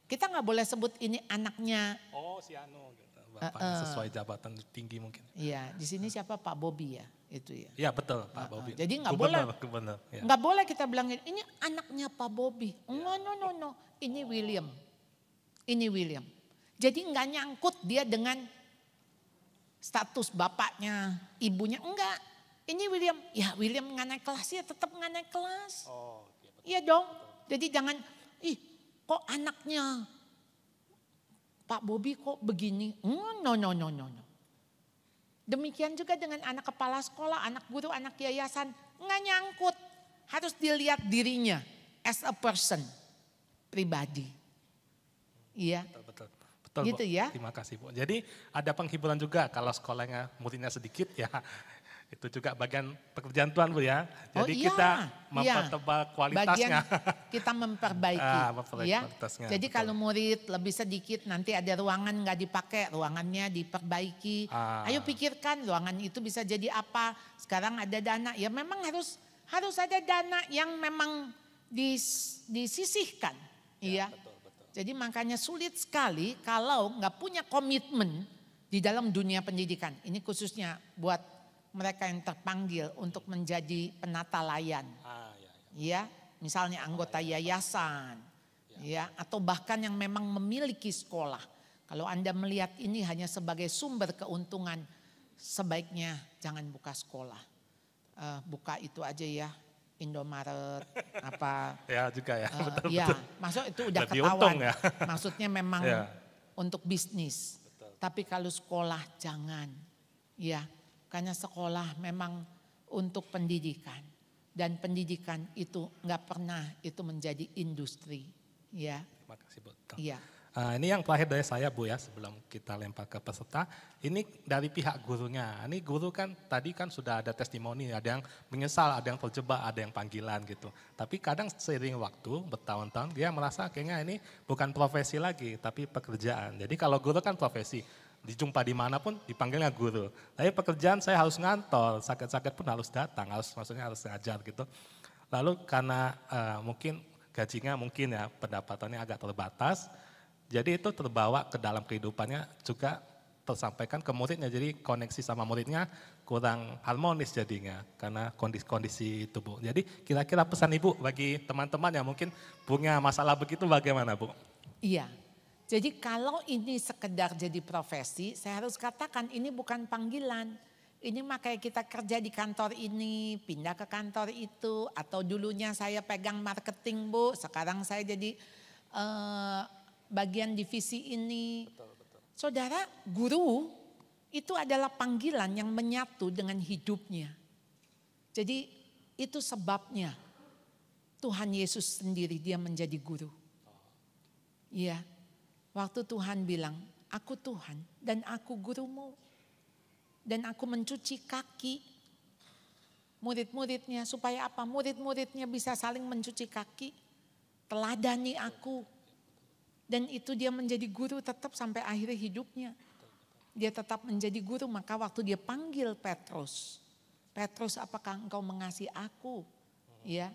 Kita nggak boleh sebut ini anaknya.
Oh si Anu gitu. Bapaknya sesuai jabatan tinggi mungkin.
Iya, di sini siapa Pak Bobi ya? Itu ya.
Iya betul Pak Bobi.
Jadi nggak boleh,
ya.
nggak boleh kita bilangin ini anaknya Pak Bobi. No. Ini William. Ini William. Jadi nggak nyangkut dia dengan status bapaknya, ibunya enggak. Ini William. Ya William nggak naik kelas ya tetap nggak naik kelas. Iya dong. Jadi jangan, kok anaknya Pak Bobi kok begini. No. Demikian juga dengan anak kepala sekolah, anak guru, anak yayasan. Nggak nyangkut. Harus dilihat dirinya as a person. Pribadi. Iya.
Betul.
Gitu
Bu.
ya.
Terima kasih Bu. Jadi ada penghiburan juga kalau sekolahnya muridnya sedikit ya. Itu juga bagian pekerjaan Tuhan Bu ya. Jadi kita mempertebal kualitasnya.
Bagian kita memperbaiki. Ya. Jadi
betul.
kalau murid lebih sedikit nanti ada ruangan nggak dipakai, ruangannya diperbaiki. Ayo pikirkan ruangan itu bisa jadi apa. Sekarang ada dana, ya memang harus ada dana yang memang disisihkan. Iya. Betul. Jadi makanya sulit sekali kalau nggak punya komitmen di dalam dunia pendidikan. Ini khususnya buat mereka yang terpanggil untuk menjadi penata layan. Ya, misalnya anggota yayasan. Ya, atau bahkan yang memang memiliki sekolah. Kalau Anda melihat ini hanya sebagai sumber keuntungan, sebaiknya jangan buka sekolah. Buka itu aja ya, Indomaret apa.
Ya juga ya. Betul.
Ya, maksud itu udah
lebih
ketahuan.
untung, ya.
Maksudnya memang untuk bisnis. Betul. Tapi kalau sekolah jangan. Ya, karena sekolah memang untuk pendidikan. Dan pendidikan itu nggak pernah itu menjadi industri. Ya.
Terima kasih Bu.
Iya.
Ini yang terakhir dari saya Bu ya, sebelum kita lempar ke peserta. Ini dari pihak gurunya. Ini guru kan tadi kan sudah ada testimoni, ada yang menyesal, ada yang terjebak, ada yang panggilan gitu. Tapi kadang seiring waktu, bertahun-tahun dia merasa kayaknya ini bukan profesi lagi, tapi pekerjaan. Jadi kalau guru kan profesi, dijumpa dimanapun dipanggilnya guru. Tapi pekerjaan saya harus ngantor, sakit-sakit pun harus datang, maksudnya harus ngajar gitu. Lalu karena mungkin gajinya mungkin ya pendapatannya agak terbatas, jadi itu terbawa ke dalam kehidupannya juga tersampaikan ke muridnya. Jadi koneksi sama muridnya kurang harmonis jadinya karena kondisi itu Bu. Jadi kira-kira pesan Ibu bagi teman-teman yang mungkin punya masalah begitu bagaimana Bu?
Iya, jadi kalau ini sekedar jadi profesi, saya harus katakan ini bukan panggilan. Ini makanya kita kerja di kantor ini, pindah ke kantor itu, atau dulunya saya pegang marketing Bu, sekarang saya jadi bagian divisi ini. Saudara, guru itu adalah panggilan yang menyatu dengan hidupnya. Jadi itu sebabnya Tuhan Yesus sendiri dia menjadi guru. Iya, waktu Tuhan bilang, aku Tuhan dan aku gurumu. Dan aku mencuci kaki murid-muridnya. Supaya apa? Murid-muridnya bisa saling mencuci kaki. Teladani aku. Dan itu dia menjadi guru tetap sampai akhir hidupnya. Dia tetap menjadi guru, maka waktu dia panggil Petrus. Petrus, apakah engkau mengasihi aku? Ya.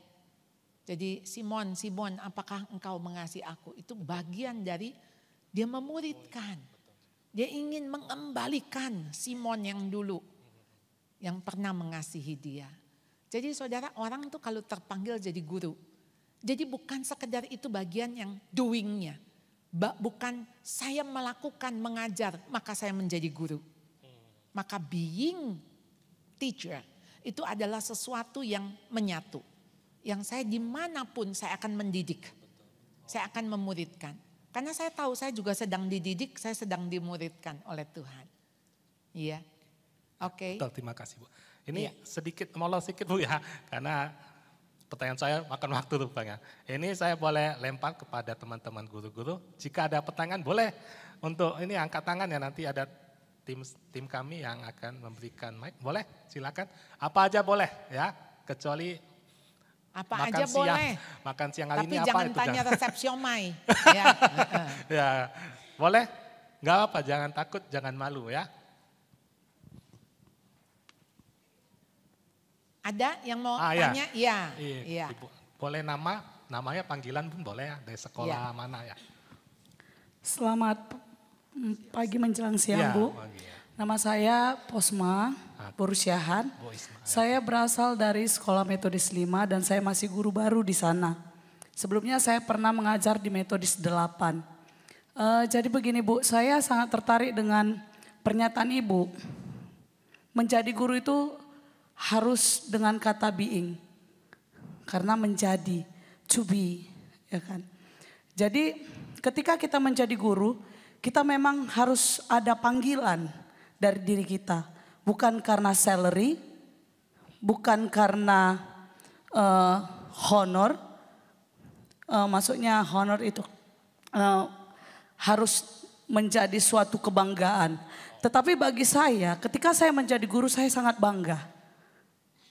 Jadi Simon, apakah engkau mengasihi aku? Itu bagian dari dia memuridkan. Dia ingin mengembalikan Simon yang dulu, yang pernah mengasihi dia. Jadi saudara, orang tuh kalau terpanggil jadi guru, jadi bukan sekedar itu bagian yang doingnya. Bukan saya melakukan mengajar, maka saya menjadi guru. Maka being teacher itu adalah sesuatu yang menyatu. Yang saya dimanapun saya akan mendidik, saya akan memuridkan. Karena saya tahu saya juga sedang dididik, saya sedang dimuridkan oleh Tuhan. Iya, oke.
Terima kasih Bu. Ini sedikit, molor sedikit Bu ya, karena pertanyaan saya makan waktu rupanya. Ini saya boleh lempar kepada teman-teman guru-guru. Jika ada pertanyaan boleh untuk ini angkat tangan ya, nanti ada tim kami yang akan memberikan mic. Boleh silakan. Apa aja boleh ya, kecuali
apa makan aja siang, boleh.
Makan siang hari
tapi
ini apa
jangan
itu?
Tanya resep siomay. Ya.
Ya, boleh? Enggak apa, jangan takut, jangan malu ya.
Ada yang mau tanya? Iya.
Iya. Boleh namanya panggilan pun boleh ya, dari sekolah mana ya.
Selamat pagi menjelang siang Bu.
Pagi, ya.
Nama saya Posma Burusyahan. Saya berasal dari Sekolah Metodis 5 dan saya masih guru baru di sana. Sebelumnya saya pernah mengajar di Metodis 8. Jadi begini Bu, saya sangat tertarik dengan pernyataan Ibu. Menjadi guru itu harus dengan kata being. Karena menjadi, to be, ya kan. Jadi ketika kita menjadi guru, kita memang harus ada panggilan dari diri kita. Bukan karena salary, bukan karena honor. Maksudnya honor itu harus menjadi suatu kebanggaan. Tetapi bagi saya, ketika saya menjadi guru saya sangat bangga.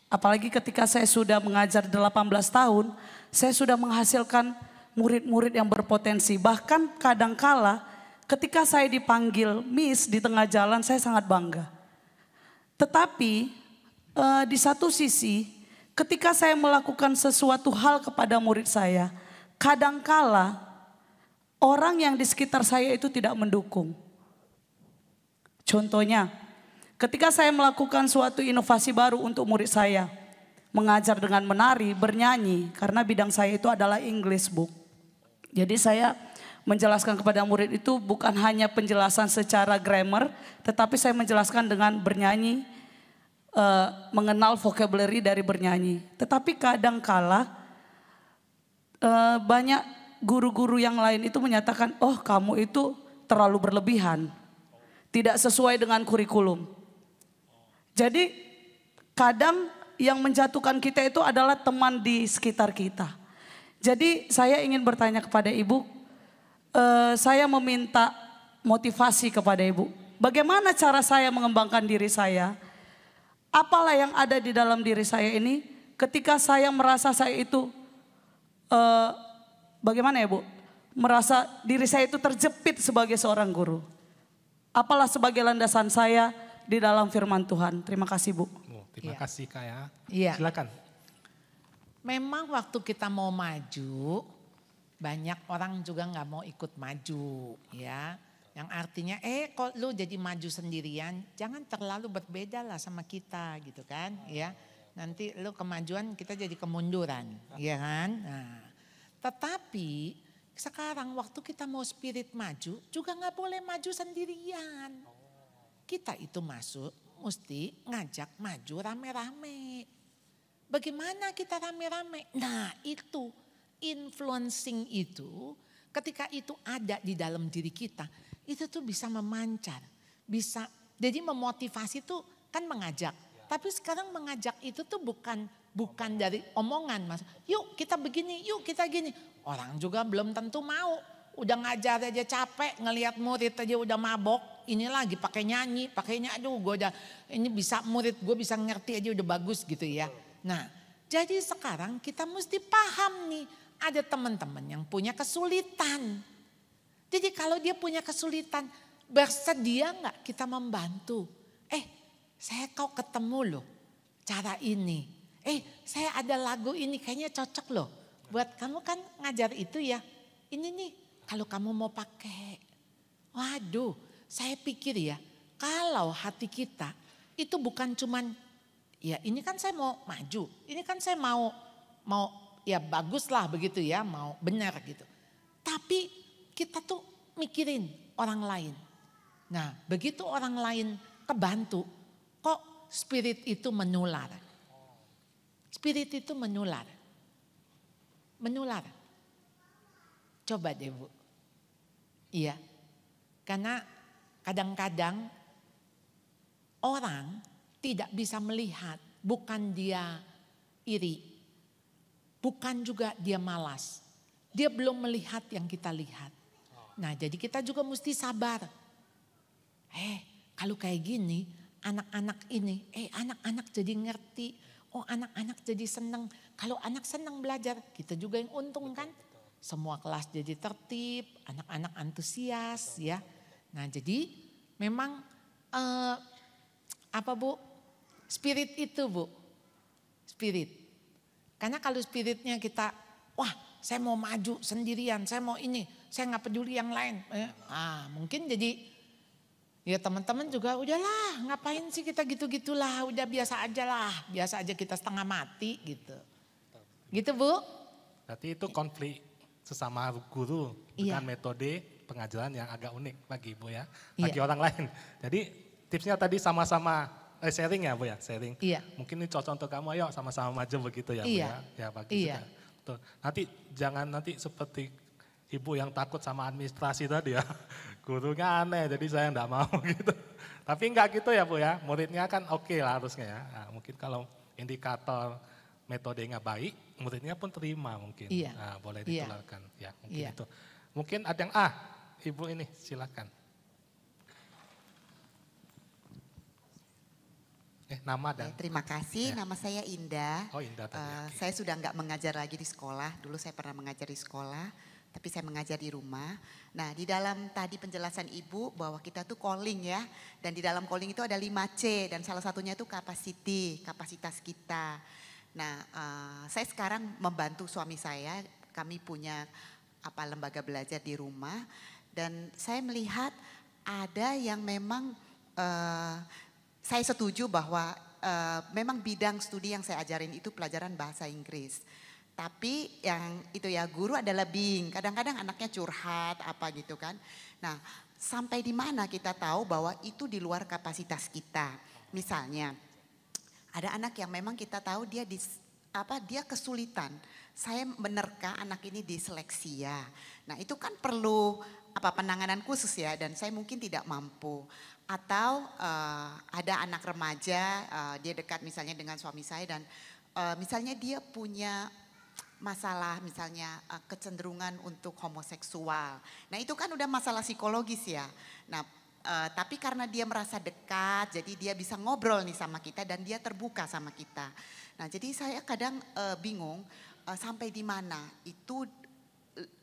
Apalagi ketika saya sudah mengajar 18 tahun, saya sudah menghasilkan murid-murid yang berpotensi. Bahkan kadangkala ketika saya dipanggil Miss di tengah jalan saya sangat bangga. Tetapi di satu sisi ketika saya melakukan sesuatu hal kepada murid saya, kadangkala orang yang di sekitar saya itu tidak mendukung. Contohnya, ketika saya melakukan suatu inovasi baru untuk murid saya, mengajar dengan menari, bernyanyi, karena bidang saya itu adalah English book. Jadi saya menjelaskan kepada murid itu bukan hanya penjelasan secara grammar, tetapi saya menjelaskan dengan bernyanyi, mengenal vocabulary dari bernyanyi. Tetapi kadangkala banyak guru-guru yang lain itu menyatakan, oh kamu itu terlalu berlebihan, tidak sesuai dengan kurikulum. Jadi kadang yang menjatuhkan kita itu adalah teman di sekitar kita. Jadi saya ingin bertanya kepada Ibu, saya meminta motivasi kepada Ibu. Bagaimana cara saya mengembangkan diri saya? Apalah yang ada di dalam diri saya ini ketika saya merasa saya itu, bagaimana ya Bu? Merasa diri saya itu terjepit sebagai seorang guru. Apalah sebagai landasan saya di dalam firman Tuhan. Terima kasih Bu.
Terima kasih Kak ya.
Iya.
Silakan.
Memang waktu kita mau maju, banyak orang juga nggak mau ikut maju, ya. Yang artinya, kok lu jadi maju sendirian, jangan terlalu berbeda lah sama kita, gitu kan, ya. Nanti lu kemajuan, kita jadi kemunduran, ya kan. Nah, tetapi sekarang waktu kita mau spirit maju, juga nggak boleh maju sendirian. Kita itu masuk, mesti ngajak maju rame-rame. Bagaimana kita rame-rame? Nah itu, influencing itu, ketika itu ada di dalam diri kita, itu tuh bisa memancar. Bisa, jadi memotivasi tuh kan mengajak. Tapi sekarang mengajak itu tuh bukan dari omongan mas. Yuk kita begini, yuk kita gini. Orang juga belum tentu mau. Udah ngajar aja capek, ngelihat murid aja udah mabok. Ini lagi pakai nyanyi, aduh gue udah, ini bisa murid gue bisa ngerti aja udah bagus gitu ya. Nah jadi sekarang kita mesti paham nih, ada teman-teman yang punya kesulitan. Jadi kalau dia punya kesulitan, bersedia nggak kita membantu? Saya kau ketemu loh cara ini. Saya ada lagu ini kayaknya cocok loh. Buat kamu kan ngajar itu ya, ini nih. Kalau kamu mau pakai, waduh, saya pikir ya, kalau hati kita itu bukan cuman, ya ini kan saya mau maju, ini kan saya mau ya bagus lah begitu ya, mau benar gitu. Tapi kita tuh mikirin orang lain. Nah, begitu orang lain kebantu, kok spirit itu menular. Spirit itu menular. Menular. Coba deh Bu. Iya, karena kadang-kadang orang tidak bisa melihat, bukan dia iri, bukan juga dia malas. Dia belum melihat yang kita lihat. Nah jadi kita juga mesti sabar. Kalau kayak gini, anak-anak ini, anak-anak jadi ngerti. Oh anak-anak jadi senang. Kalau anak senang belajar, kita juga yang untung kan. Semua kelas jadi tertib, anak-anak antusias ya. Nah jadi memang apa Bu? Spirit itu Bu. Spirit. Karena kalau spiritnya kita, wah saya mau maju sendirian, saya mau ini, saya nggak peduli yang lain. Mungkin jadi ya teman-teman juga udahlah ngapain sih kita gitu-gitulah, udah biasa aja lah. Biasa aja kita setengah mati gitu. Gitu Bu.
Berarti itu konflik sesama guru dengan metode pengajaran yang agak unik bagi Ibu ya, bagi orang lain. Jadi tipsnya tadi sama-sama sharing ya Bu ya, sharing. Mungkin ini cocok untuk kamu, ayo sama-sama maju begitu ya Bu ya. Ya bagus juga. Tuh, nanti jangan nanti seperti Ibu yang takut sama administrasi tadi ya, gurunya aneh jadi saya enggak mau gitu. Tapi enggak gitu ya Bu ya, muridnya kan oke lah harusnya ya. Nah, mungkin kalau indikator metodenya baik, muridnya pun terima mungkin. Nah, boleh ditularkan ya mungkin itu. Mungkin ada yang Ibu ini silakan. Nama dan
terima kasih, nama saya Indah.
Oh Indah tadi.
Saya sudah nggak mengajar lagi di sekolah. Dulu saya pernah mengajar di sekolah, tapi saya mengajar di rumah. Nah, di dalam tadi penjelasan Ibu bahwa kita tuh calling ya, dan di dalam calling itu ada 5C dan salah satunya itu capacity, kapasitas kita. Nah, saya sekarang membantu suami saya, kami punya lembaga belajar di rumah dan saya melihat ada yang memang saya setuju bahwa memang bidang studi yang saya ajarin itu pelajaran bahasa Inggris. Tapi yang itu ya guru adalah being, kadang-kadang anaknya curhat apa gitu kan. Nah, sampai di mana kita tahu bahwa itu di luar kapasitas kita. Misalnya ada anak yang memang kita tahu dia dia kesulitan. Saya menerka anak ini disleksia. Nah, itu kan perlu penanganan khusus ya dan saya mungkin tidak mampu. Atau ada anak remaja dia dekat misalnya dengan suami saya dan misalnya dia punya masalah misalnya kecenderungan untuk homoseksual. Nah itu kan udah masalah psikologis ya. Nah tapi karena dia merasa dekat, jadi dia bisa ngobrol nih sama kita dan dia terbuka sama kita. Nah jadi saya kadang bingung sampai di mana itu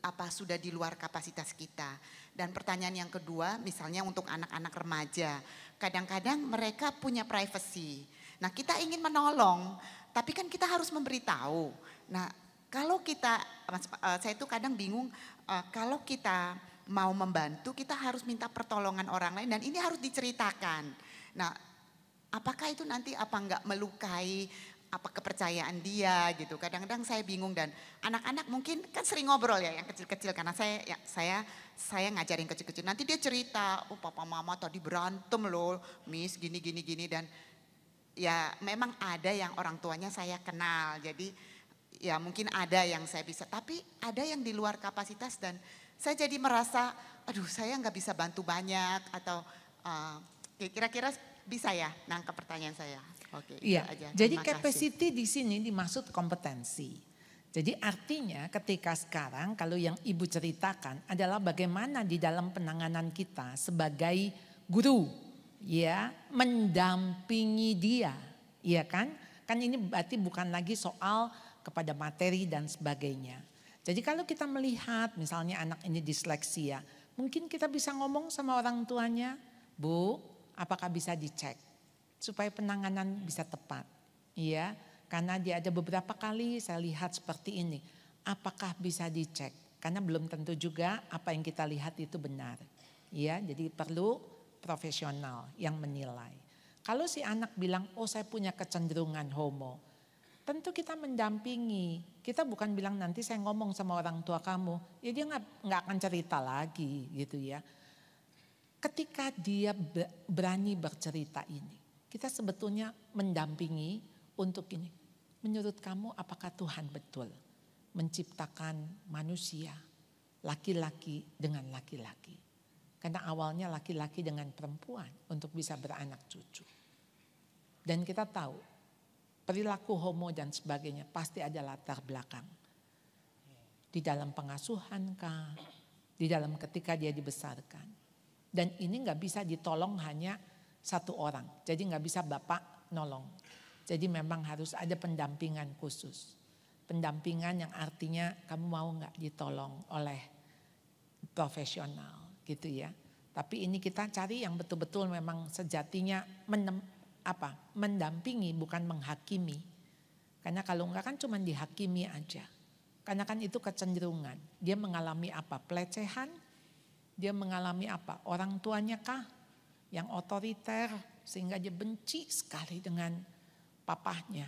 apa sudah di luar kapasitas kita. Dan pertanyaan yang kedua misalnya untuk anak-anak remaja, kadang-kadang mereka punya privacy. Nah kita ingin menolong, tapi kan kita harus memberitahu. Nah kalau kita, saya itu kadang bingung kalau kita mau membantu kita harus minta pertolongan orang lain dan ini harus diceritakan. Nah apakah itu nanti apa enggak melukai apa kepercayaan dia gitu. Kadang-kadang saya bingung dan anak-anak mungkin kan sering ngobrol ya yang kecil-kecil karena saya ngajarin kecil-kecil. Nanti dia cerita, oh papa mama tadi berantem loh, miss gini dan ya memang ada yang orang tuanya saya kenal. Jadi ya mungkin ada yang saya bisa, tapi ada yang di luar kapasitas dan saya jadi merasa, aduh saya nggak bisa bantu banyak atau kira-kira bisa ya nangkep pertanyaan saya. Oke,
iya.
Aja.
Jadi
Terima
capacity di sini dimaksud kompetensi. Jadi artinya ketika sekarang kalau yang Ibu ceritakan adalah bagaimana di dalam penanganan kita sebagai guru ya mendampingi dia, iya kan? Kan ini berarti bukan lagi soal kepada materi dan sebagainya. Jadi kalau kita melihat misalnya anak ini disleksia, mungkin kita bisa ngomong sama orang tuanya, Bu, apakah bisa dicek supaya penanganan bisa tepat. Iya, karena dia ada beberapa kali saya lihat seperti ini. Apakah bisa dicek? Karena belum tentu juga apa yang kita lihat itu benar. Iya, jadi perlu profesional yang menilai. Kalau si anak bilang, oh saya punya kecenderungan homo, tentu kita mendampingi. Kita bukan bilang nanti saya ngomong sama orang tua kamu, ya dia nggak akan cerita lagi gitu ya. Ketika dia berani bercerita ini, kita sebetulnya mendampingi untuk ini. Menurut kamu apakah Tuhan betul menciptakan manusia laki-laki dengan laki-laki? Karena awalnya laki-laki dengan perempuan untuk bisa beranak cucu. Dan kita tahu perilaku homo dan sebagainya pasti ada latar belakang. Di dalam pengasuhan kah, di dalam ketika dia dibesarkan. Dan ini gak bisa ditolong hanya satu orang. Jadi gak bisa bapak nolong. Jadi memang harus ada pendampingan khusus. Pendampingan yang artinya kamu mau gak ditolong oleh profesional gitu ya. Tapi ini kita cari yang betul-betul memang sejatinya mendampingi bukan menghakimi. Karena kalau enggak kan cuma dihakimi aja. Karena kan itu kecenderungan. Dia mengalami apa? Pelecehan? Dia mengalami apa? Orang tuanya kah? Yang otoriter sehingga dia benci sekali dengan papahnya.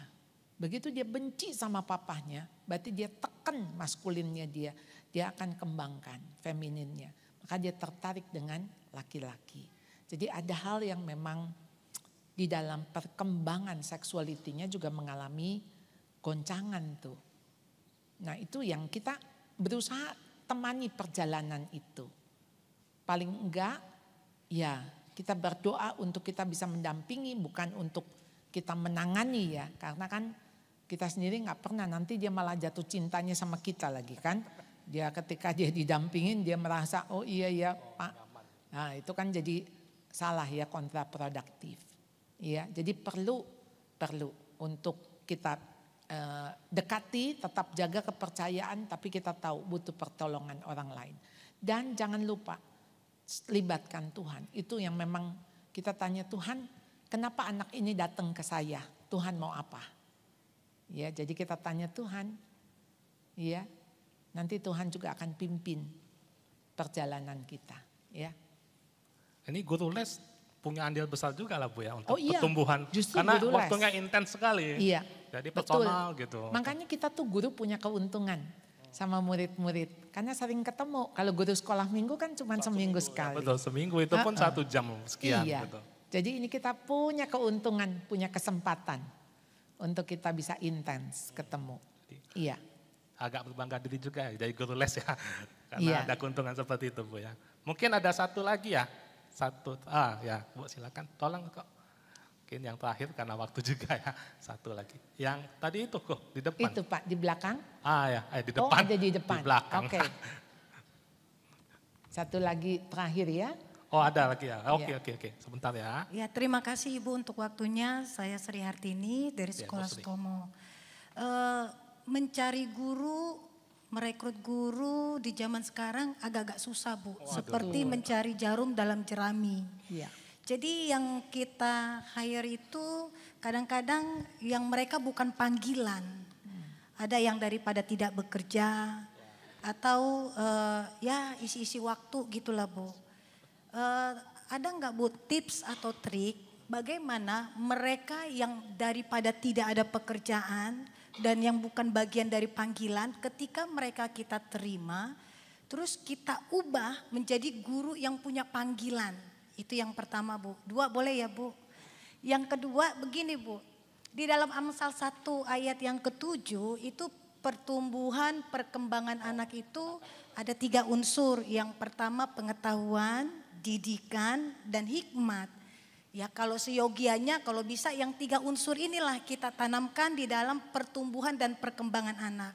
Begitu dia benci sama papahnya, berarti dia tekan maskulinnya dia. Dia akan kembangkan femininnya. Maka dia tertarik dengan laki-laki. Jadi ada hal yang memang di dalam perkembangan seksualitinya juga mengalami goncangan tuh. Nah itu yang kita berusaha temani perjalanan itu. Paling enggak ya kita berdoa untuk kita bisa mendampingi bukan untuk kita menangani ya. Karena kan kita sendiri gak pernah nanti dia malah jatuh cintanya sama kita lagi kan. Dia ketika dia didampingin dia merasa oh iya ya Pak. Nah itu kan jadi salah ya, kontraproduktif. Ya, jadi perlu untuk kita dekati, tetap jaga kepercayaan, tapi kita tahu butuh pertolongan orang lain. Dan jangan lupa libatkan Tuhan. Itu yang memang kita tanya Tuhan, kenapa anak ini datang ke saya? Tuhan mau apa? Ya, jadi kita tanya Tuhan. Ya, nanti Tuhan juga akan pimpin perjalanan kita. Ya.
Ini guru les punya andil besar juga lah Bu ya untuk
iya,
pertumbuhan. Karena waktunya intens sekali.
Iya,
jadi personal betul. Gitu.
Makanya kita tuh guru punya keuntungan sama murid-murid. Karena sering ketemu. Kalau guru sekolah minggu kan cuma seminggu sekali.
Betul, seminggu itu pun 1 jam sekian.
Iya.
Gitu.
Jadi ini kita punya keuntungan, punya kesempatan untuk kita bisa intens ketemu. Iya.
Agak berbangga diri juga ya jadi guru les ya. Karena ada keuntungan seperti itu Bu ya. Mungkin ada satu lagi ya. Ya Bu silakan tolong kok. Mungkin yang terakhir karena waktu juga ya, satu lagi. Yang tadi itu kok di depan.
Itu Pak, di belakang.
Ya, di depan.
Oh ada di depan.
Di belakang.
Oke. Satu lagi terakhir ya.
Oh ada lagi ya, oke. Sebentar ya.
Ya terima kasih Ibu untuk waktunya. Saya Sri Hartini dari Sekolah Sutomo. Mencari guru, merekrut guru di zaman sekarang agak-agak susah Bu. Seperti mencari jarum dalam jerami.
Iya.
Jadi yang kita hire itu kadang-kadang yang mereka bukan panggilan. Ada yang daripada tidak bekerja atau ya isi-isi waktu gitulah Bu. Ada nggak Bu tips atau trik bagaimana mereka yang daripada tidak ada pekerjaan dan yang bukan bagian dari panggilan ketika mereka kita terima terus kita ubah menjadi guru yang punya panggilan. Itu yang pertama Bu. 2 boleh ya Bu. Yang kedua begini Bu. Di dalam Amsal 1 ayat yang ke-7 itu pertumbuhan perkembangan anak itu ada 3 unsur. Yang pertama pengetahuan, didikan dan hikmat. Ya kalau seyogianya kalau bisa yang 3 unsur inilah kita tanamkan di dalam pertumbuhan dan perkembangan anak.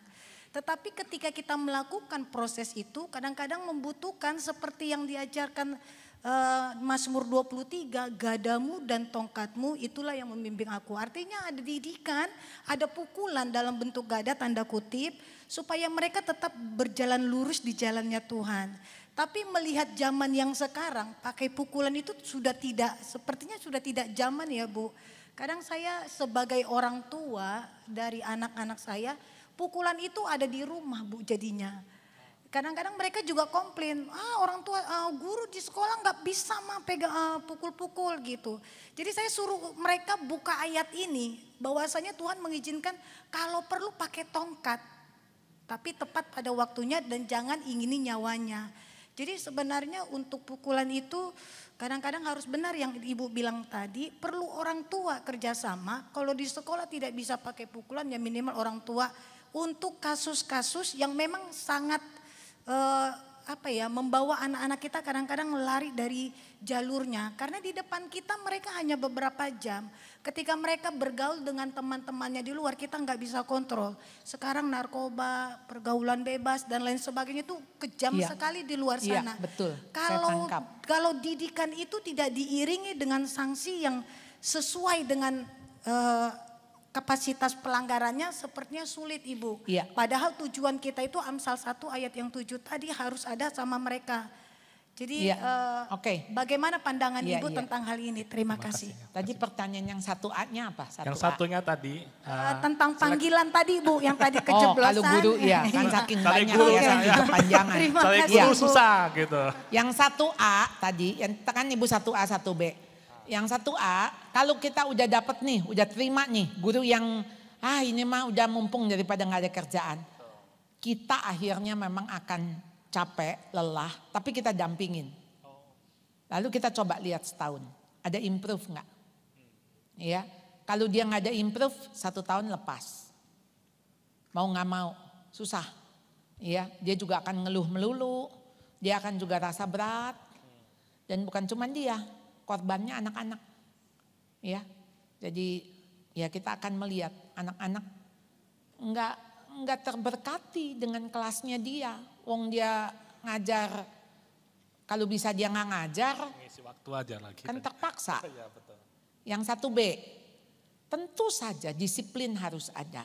Tetapi ketika kita melakukan proses itu kadang-kadang membutuhkan seperti yang diajarkan Mazmur 23, gadamu dan tongkatmu itulah yang membimbing aku. Artinya ada didikan, ada pukulan dalam bentuk gada tanda kutip supaya mereka tetap berjalan lurus di jalannya Tuhan. Tapi melihat zaman yang sekarang pakai pukulan itu sepertinya sudah tidak zaman ya Bu. Kadang saya sebagai orang tua dari anak-anak saya, pukulan itu ada di rumah Bu jadinya. Kadang-kadang mereka juga komplain, orang tua guru di sekolah nggak bisa mah pegang pukul-pukul gitu. Jadi saya suruh mereka buka ayat ini, bahwasanya Tuhan mengizinkan kalau perlu pakai tongkat, tapi tepat pada waktunya dan jangan ingini nyawanya. Jadi sebenarnya untuk pukulan itu kadang-kadang harus benar yang Ibu bilang tadi, perlu orang tua kerjasama. Kalau di sekolah tidak bisa pakai pukulan ya minimal orang tua untuk kasus-kasus yang memang sangat membawa anak-anak kita kadang-kadang lari dari jalurnya. Karena di depan kita mereka hanya beberapa jam. Ketika mereka bergaul dengan teman-temannya di luar kita nggak bisa kontrol. Sekarang narkoba, pergaulan bebas dan lain sebagainya itu kejam sekali di luar sana.
Iya, betul.
Kalau didikan itu tidak diiringi dengan sanksi yang sesuai dengan kapasitas pelanggarannya sepertinya sulit Ibu.
Iya.
Padahal tujuan kita itu Amsal 1 ayat yang 7 tadi harus ada sama mereka. Jadi bagaimana pandangan Ibu tentang hal ini? Terima kasih.
Tadi pertanyaan yang 1A-nya apa?
Yang satunya tadi.
Tentang panggilan tadi Bu, yang tadi keceplosan.
Kalau guru ya kan saking banyak ya panjangan.
Cari guru susah gitu.
Yang 1A tadi, yang kan Ibu 1A 1B. Yang 1A, kalau kita udah dapat nih, udah terima nih guru yang ini mah udah mumpung daripada nggak ada kerjaan. Kita akhirnya memang akan capek, lelah, tapi kita dampingin. Lalu kita coba lihat setahun, ada improve nggak? Ya, kalau dia nggak ada improve, 1 tahun lepas. Mau nggak mau, susah. Ya, dia juga akan ngeluh melulu, dia akan juga rasa berat. Dan bukan cuma dia, korbannya anak-anak. Ya. Jadi ya kita akan melihat anak-anak enggak terberkati dengan kelasnya dia. Wong dia ngajar, kalau bisa dia nggak ngajar,
ngisi waktu aja lagi.
Kan terpaksa.
Ya, betul.
Yang 1B, tentu saja disiplin harus ada.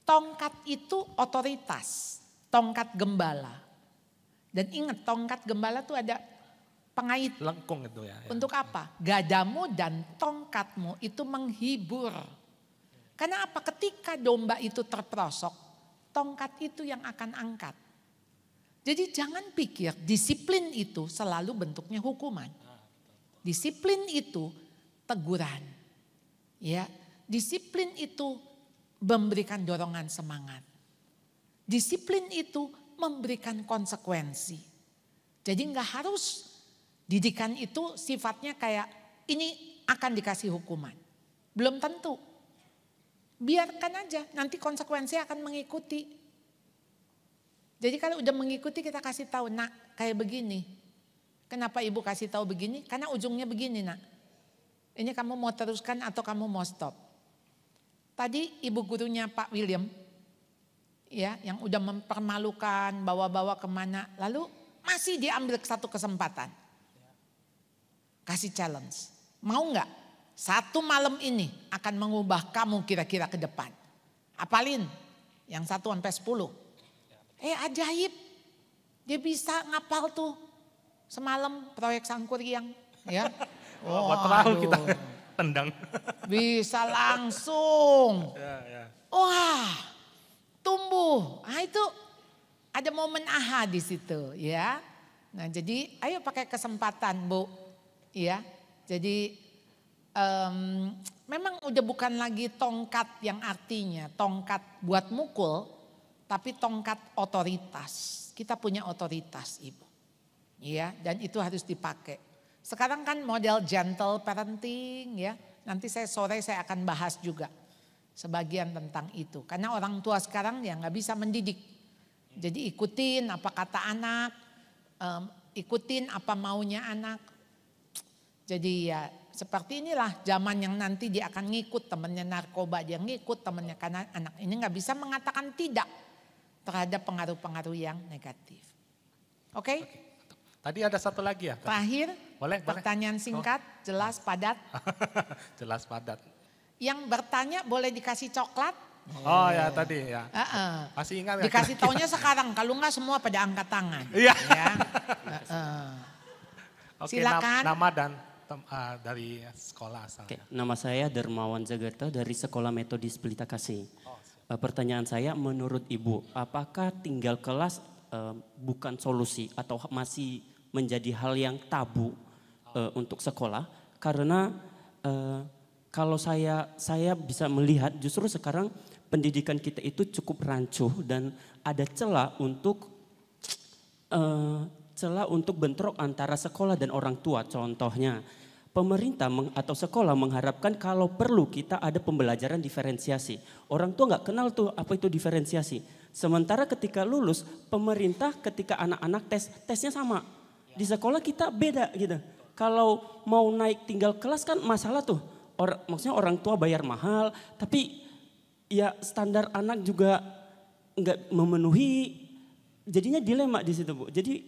Tongkat itu otoritas, tongkat gembala. Dan ingat tongkat gembala tuh ada pengait.
Lengkung itu ya.
Untuk apa? Gadamu dan tongkatmu itu menghibur. Karena apa? Ketika domba itu terperosok, tongkat itu yang akan angkat. Jadi jangan pikir disiplin itu selalu bentuknya hukuman. Disiplin itu teguran. Ya, disiplin itu memberikan dorongan semangat. Disiplin itu memberikan konsekuensi. Jadi enggak harus didikan itu sifatnya kayak ini akan dikasih hukuman. Belum tentu. Biarkan aja, nanti konsekuensinya akan mengikuti. Jadi kalau udah mengikuti kita kasih tahu, nak kayak begini. Kenapa ibu kasih tahu begini? Karena ujungnya begini nak. Ini kamu mau teruskan atau kamu mau stop? Tadi ibu gurunya Pak William, ya, yang udah mempermalukan, bawa-bawa kemana, lalu masih diambil satu kesempatan. Kasih challenge. Mau nggak? Satu malam ini akan mengubah kamu kira-kira ke depan. Apalin yang 1 sampai 10. Ajaib. Dia bisa ngapal tuh semalam proyek Sangkuriang. Ya.
Buat perahu kita tendang.
Bisa langsung. Wah, tumbuh. Nah itu ada momen aha di situ ya. Nah jadi ayo pakai kesempatan Bu. Ya, jadi memang udah bukan lagi tongkat yang artinya tongkat buat mukul, tapi tongkat otoritas. Kita punya otoritas Ibu. Ya, dan itu harus dipakai. Sekarang kan model gentle parenting ya. Nanti sore saya akan bahas juga sebagian tentang itu. Karena orang tua sekarang ya nggak bisa mendidik. Jadi ikutin apa kata anak, ikutin apa maunya anak. Jadi ya seperti inilah zaman yang nanti dia akan ngikut temannya narkoba, dia ngikut temannya karena anak ini nggak bisa mengatakan tidak terhadap pengaruh-pengaruh yang negatif. Oke?
Tadi ada satu lagi ya?
Terakhir,
boleh,
pertanyaan singkat, jelas, padat.
Jelas, padat.
Yang bertanya boleh dikasih coklat.
Oh ya tadi ya. Masih ingat gak?
Dikasih taunya sekarang, kalau nggak semua pada angkat tangan.
Iya.
Ya.
Oke,
silakan.
Nama dan dari sekolah asalnya.
Oke, nama saya Dermawan Jagerta dari Sekolah Metodis Pelita Kasih. Pertanyaan saya, menurut Ibu, apakah tinggal kelas bukan solusi atau masih menjadi hal yang tabu untuk sekolah? Karena kalau saya bisa melihat justru sekarang pendidikan kita itu cukup rancuh dan ada celah untuk bentrok antara sekolah dan orang tua. Contohnya, pemerintah atau sekolah mengharapkan kalau perlu kita ada pembelajaran diferensiasi. Orang tua nggak kenal tuh apa itu diferensiasi. Sementara ketika lulus, pemerintah ketika anak-anak tesnya sama. Di sekolah kita beda gitu. Kalau mau naik tinggal kelas kan masalah tuh. Maksudnya orang tua bayar mahal, tapi ya standar anak juga nggak memenuhi. Jadinya dilema di situ Bu. Jadi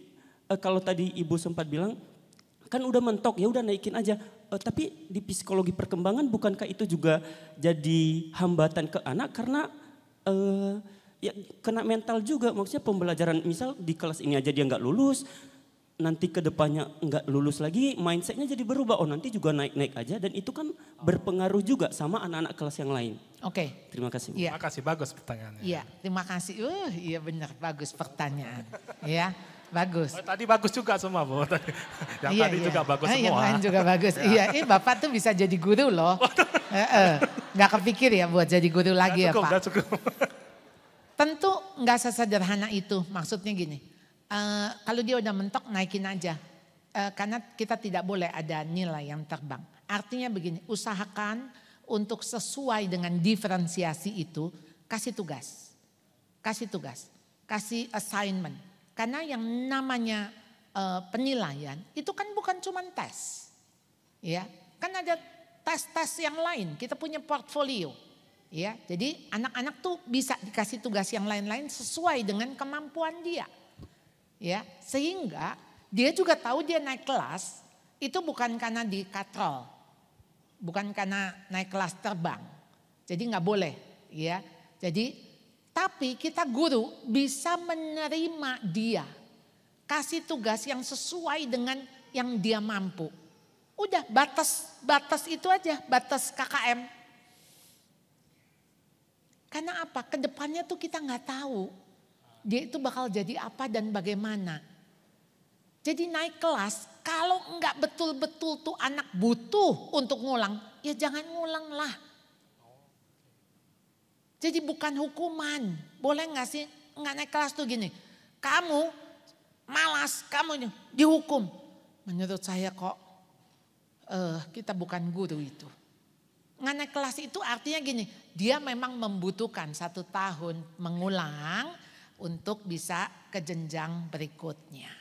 kalau tadi Ibu sempat bilang, kan udah mentok ya udah naikin aja. Tapi di psikologi perkembangan bukankah itu juga jadi hambatan ke anak karena ya kena mental juga. Maksudnya pembelajaran misal di kelas ini aja dia nggak lulus, nanti ke depannya nggak lulus lagi, mindsetnya jadi berubah. Oh nanti juga naik-naik aja dan itu kan berpengaruh juga sama anak-anak kelas yang lain.
Oke.
Terima kasih.
Iya.
Terima kasih, bagus pertanyaannya.
Iya, terima kasih. Iya benar, bagus pertanyaan. Ya. Bagus.
Tadi bagus juga semua Bu. Yang tadi juga bagus semua.
Yang lain juga bagus. Iya, ini Bapak tuh bisa jadi guru loh. Gak kepikir ya buat jadi guru lagi ya Pak.
Udah cukup.
Tentu gak sesederhana itu. Maksudnya gini, kalau dia udah mentok naikin aja. Karena kita tidak boleh ada nilai yang terbang. Artinya begini, usahakan untuk sesuai dengan diferensiasi itu, kasih tugas. Kasih assignment. Karena yang namanya penilaian itu kan bukan cuma tes. Ya, kan ada tes-tes yang lain. Kita punya portfolio. Ya, jadi anak-anak tuh bisa dikasih tugas yang lain-lain sesuai dengan kemampuan dia. Ya, sehingga dia juga tahu dia naik kelas itu bukan karena dikatrol. Bukan karena naik kelas terbang. Jadi nggak boleh, ya. Jadi tapi kita guru bisa menerima dia. Kasih tugas yang sesuai dengan yang dia mampu. Udah batas itu aja, batas KKM. Karena apa? Kedepannya tuh kita nggak tahu. Dia itu bakal jadi apa dan bagaimana. Jadi naik kelas, kalau nggak betul-betul tuh anak butuh untuk ngulang, ya jangan ngulang lah. Jadi bukan hukuman. Boleh gak sih gak naik kelas tuh gini. Kamu malas, kamu dihukum. Menurut saya kok kita bukan guru itu. Gak naik kelas itu artinya gini. Dia memang membutuhkan 1 tahun mengulang untuk bisa ke jenjang berikutnya.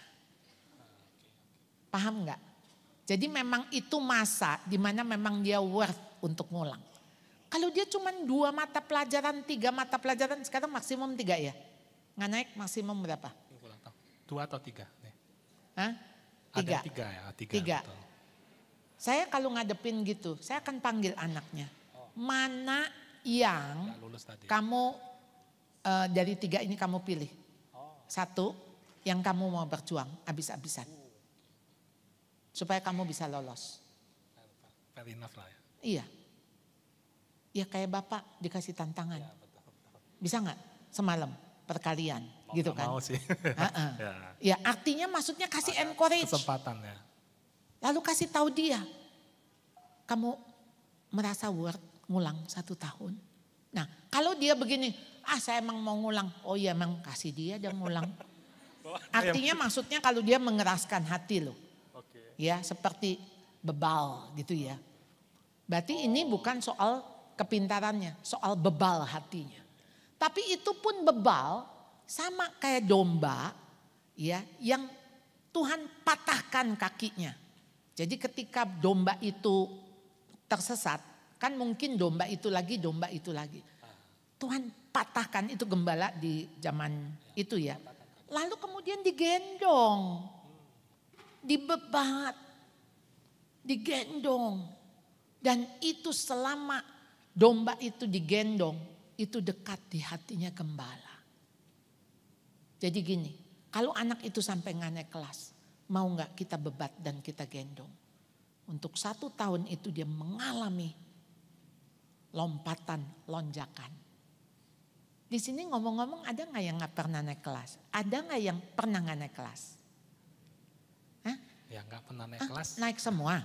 Paham gak? Jadi memang itu masa di mana memang dia worth untuk ngulang. Kalau dia cuma 2 mata pelajaran, 3 mata pelajaran, sekarang maksimum 3 ya? Nggak naik maksimum berapa?
2 atau 3?
Hah? 3.
Ada 3 ya? 3. Betul.
Saya kalau ngadepin gitu, saya akan panggil anaknya. Mana yang kamu dari 3 ini kamu pilih? 1 yang kamu mau berjuang habis-habisan. Supaya kamu bisa lolos.
Fair enough lah ya.
Iya. Ya kayak Bapak dikasih tantangan. Bisa nggak semalam perkalian gitu kan?
Mau sih.
Ya artinya maksudnya kasih encourage.
Kesempatan ya.
Lalu kasih tahu dia. Kamu merasa worth ngulang 1 tahun. Nah kalau dia begini, saya emang mau ngulang. Oh iya emang kasih dia ngulang. Artinya maksudnya kalau dia mengeraskan hati loh. Ya seperti bebal gitu ya. Berarti ini bukan soal kepintarannya, soal bebal hatinya. Tapi itu pun bebal sama kayak domba ya yang Tuhan patahkan kakinya. Jadi ketika domba itu tersesat, kan mungkin domba itu lagi. Tuhan patahkan, itu gembala di zaman itu ya. Lalu kemudian digendong, dibebat, digendong. Dan itu selama domba itu digendong, itu dekat di hatinya gembala. Jadi gini, kalau anak itu sampai nggak naik kelas, mau nggak kita bebat dan kita gendong. Untuk 1 tahun itu dia mengalami lompatan, lonjakan. Di sini ngomong-ngomong ada nggak yang nggak pernah naik kelas? Ada nggak yang pernah nggak naik kelas?
Ya nggak pernah naik kelas.
Naik semua?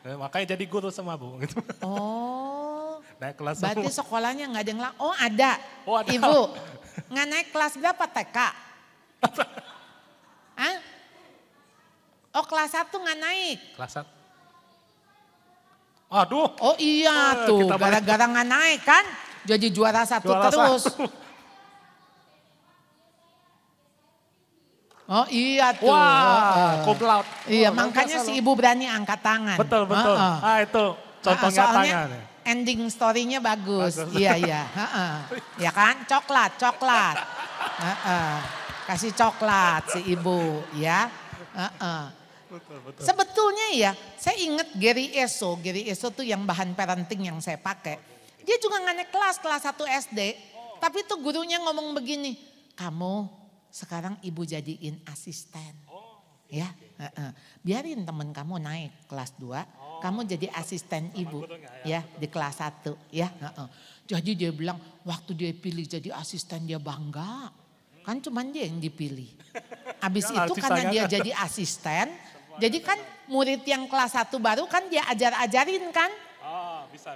Makanya jadi guru semua Bu.
Oh,
naik kelas
berarti
semua.
sekolahnya nggak ada yang ada.
Oh ada.
Ibu, nggak naik kelas berapa TK? Hah? Oh kelas 1 nggak naik?
Kelas 1. Aduh.
Oh iya tuh, gara-gara nggak naik kan, jadi juara 1 terus. Oh iya tuh.
Wah, cum laude.
Iya, makanya si ibu berani angkat tangan.
Betul. Itu contoh nyatanya.
Ending story-nya bagus. Iya. Ya kan, coklat. Kasih coklat si ibu ya.
Betul.
Sebetulnya ya, saya ingat Gary Eso. Gary Eso tuh yang bahan parenting yang saya pakai. Dia juga nggak naik kelas 1 SD. Tapi tuh gurunya ngomong begini, kamu sekarang ibu jadiin asisten. Ya, biarin temen kamu naik kelas 2, kamu jadi asisten ibu ya di kelas 1 ya. Jadi dia bilang waktu dia pilih jadi asisten dia bangga. Kan cuman dia yang dipilih. Habis itu karena dia jadi asisten, jadi kan murid yang kelas 1 baru kan dia ajarin kan.
Bisa.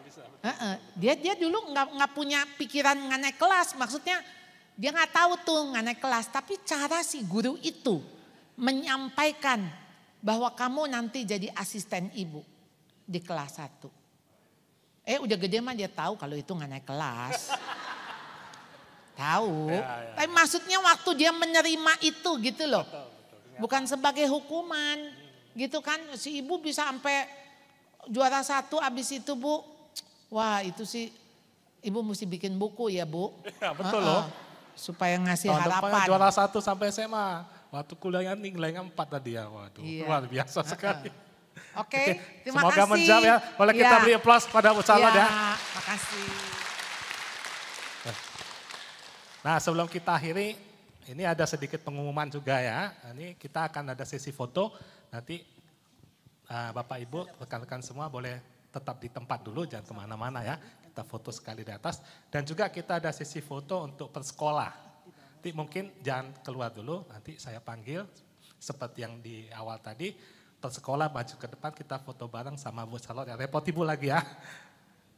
Dia dulu nggak punya pikiran nggak naik kelas, maksudnya dia nggak tahu tuh nggak naik kelas. Tapi cara si guru itu menyampaikan bahwa kamu nanti jadi asisten ibu di kelas 1. Udah gede mah dia tahu kalau itu nggak naik kelas. Tahu. Tapi maksudnya waktu dia menerima itu gitu loh. Bukan sebagai hukuman gitu kan. Si ibu bisa sampai juara 1 abis itu Bu. Wah itu sih ibu mesti bikin buku ya Bu.
Ya betul loh.
Supaya ngasih
tahun
harapan.
Juara 1 sampai SMA. Waktu kuliahnya nilainya 4 tadi ya. Waduh luar biasa sekali.
Oke, terima
Semoga
kasih.
menjawab ya. Boleh kita beri aplaus pada Bu Charlotte ya.
Makasih.
Nah sebelum kita akhiri, ini ada sedikit pengumuman juga ya. Ini kita akan ada sesi foto. Nanti Bapak Ibu, rekan-rekan semua boleh tetap di tempat dulu, jangan kemana-mana ya. Kita foto sekali di atas. Dan juga kita ada sesi foto untuk persekolah. Nanti mungkin jangan keluar dulu, nanti saya panggil seperti yang di awal tadi. Persekolah maju ke depan, kita foto bareng sama Bu Charlotte. Ya, repot Ibu lagi ya.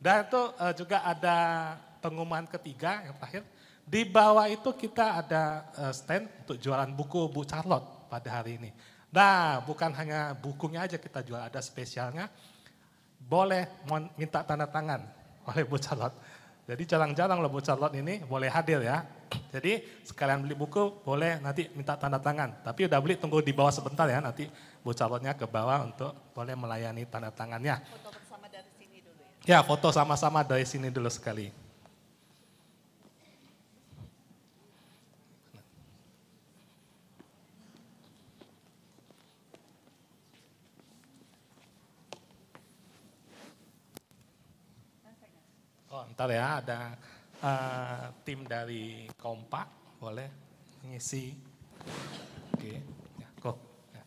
Dan itu juga ada pengumuman ketiga yang terakhir. Di bawah itu kita ada stand untuk jualan buku Bu Charlotte pada hari ini. Nah bukan hanya bukunya aja kita jual, ada spesialnya. Boleh minta tanda tangan oleh Bu Charlotte. Jadi jarang-jarang loh Bu Charlotte ini boleh hadir ya. Jadi sekalian beli buku boleh nanti minta tanda tangan. Tapi udah beli tunggu di bawah sebentar ya, nanti Bu Charlotte-nya ke bawah untuk boleh melayani tanda tangannya.
Foto bersama dari sini dulu ya.
Ya, foto sama-sama dari sini dulu sekali. Oh, ntar ya, ada tim dari Kompak boleh mengisi. Oke, ya, go. Ya.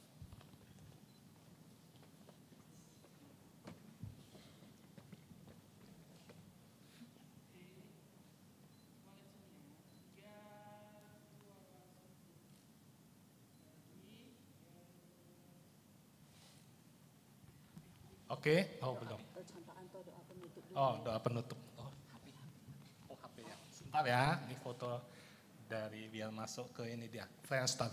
Oke, oh belum. Oh, doa penutup. Oh, HP ya. Sebentar ya, ini foto dari biar masuk ke ini dia. Friendster.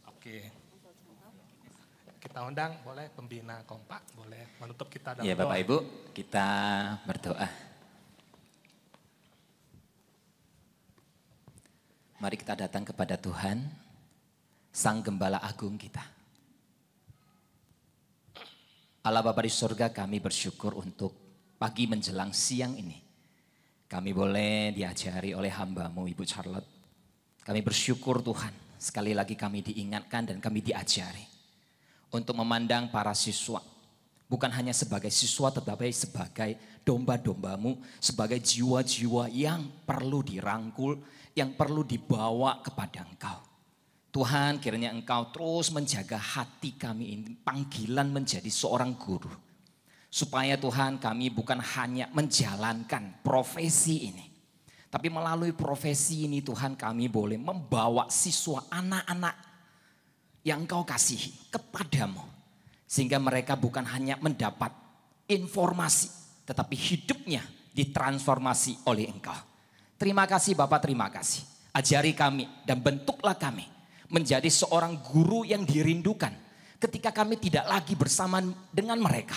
Oke. Kita undang, boleh pembina Kompak, boleh menutup kita dalam
Ya Bapak Ibu, kita berdoa. Mari kita datang kepada Tuhan, Sang Gembala Agung kita. Allah Bapa di surga, kami bersyukur untuk pagi menjelang siang ini. Kami boleh diajari oleh hamba-Mu Ibu Charlotte. Kami bersyukur Tuhan, sekali lagi kami diingatkan dan kami diajari. Untuk memandang para siswa, bukan hanya sebagai siswa tetapi sebagai domba-domba-Mu, sebagai jiwa-jiwa yang perlu dirangkul, yang perlu dibawa kepada Engkau. Tuhan, kiranya Engkau terus menjaga hati kami ini, panggilan menjadi seorang guru. Supaya Tuhan kami bukan hanya menjalankan profesi ini. Tapi melalui profesi ini Tuhan kami boleh membawa siswa anak-anak yang Engkau kasihi kepadamu. Sehingga mereka bukan hanya mendapat informasi, tetapi hidupnya ditransformasi oleh Engkau. Terima kasih Bapak, terima kasih. Ajari kami dan bentuklah kami menjadi seorang guru yang dirindukan. Ketika kami tidak lagi bersama dengan mereka.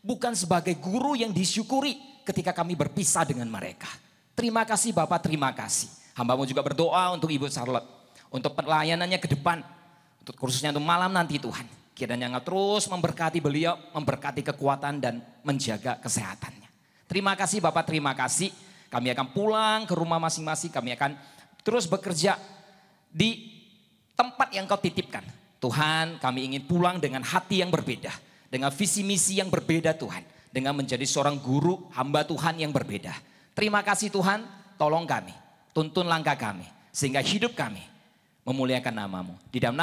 Bukan sebagai guru yang disyukuri ketika kami berpisah dengan mereka. Terima kasih Bapak, terima kasih. Hamba-Mu juga berdoa untuk Ibu Charlotte. Untuk pelayanannya ke depan. Untuk khususnya untuk malam nanti Tuhan. Kiranya Engkau terus memberkati beliau, memberkati kekuatan dan menjaga kesehatannya. Terima kasih Bapak, terima kasih. Kami akan pulang ke rumah masing-masing, kami akan terus bekerja di tempat yang Kau titipkan. Tuhan, kami ingin pulang dengan hati yang berbeda, dengan visi misi yang berbeda Tuhan, dengan menjadi seorang guru hamba Tuhan yang berbeda. Terima kasih Tuhan, tolong kami, tuntun langkah kami, sehingga hidup kami memuliakan nama-Mu. Di dalam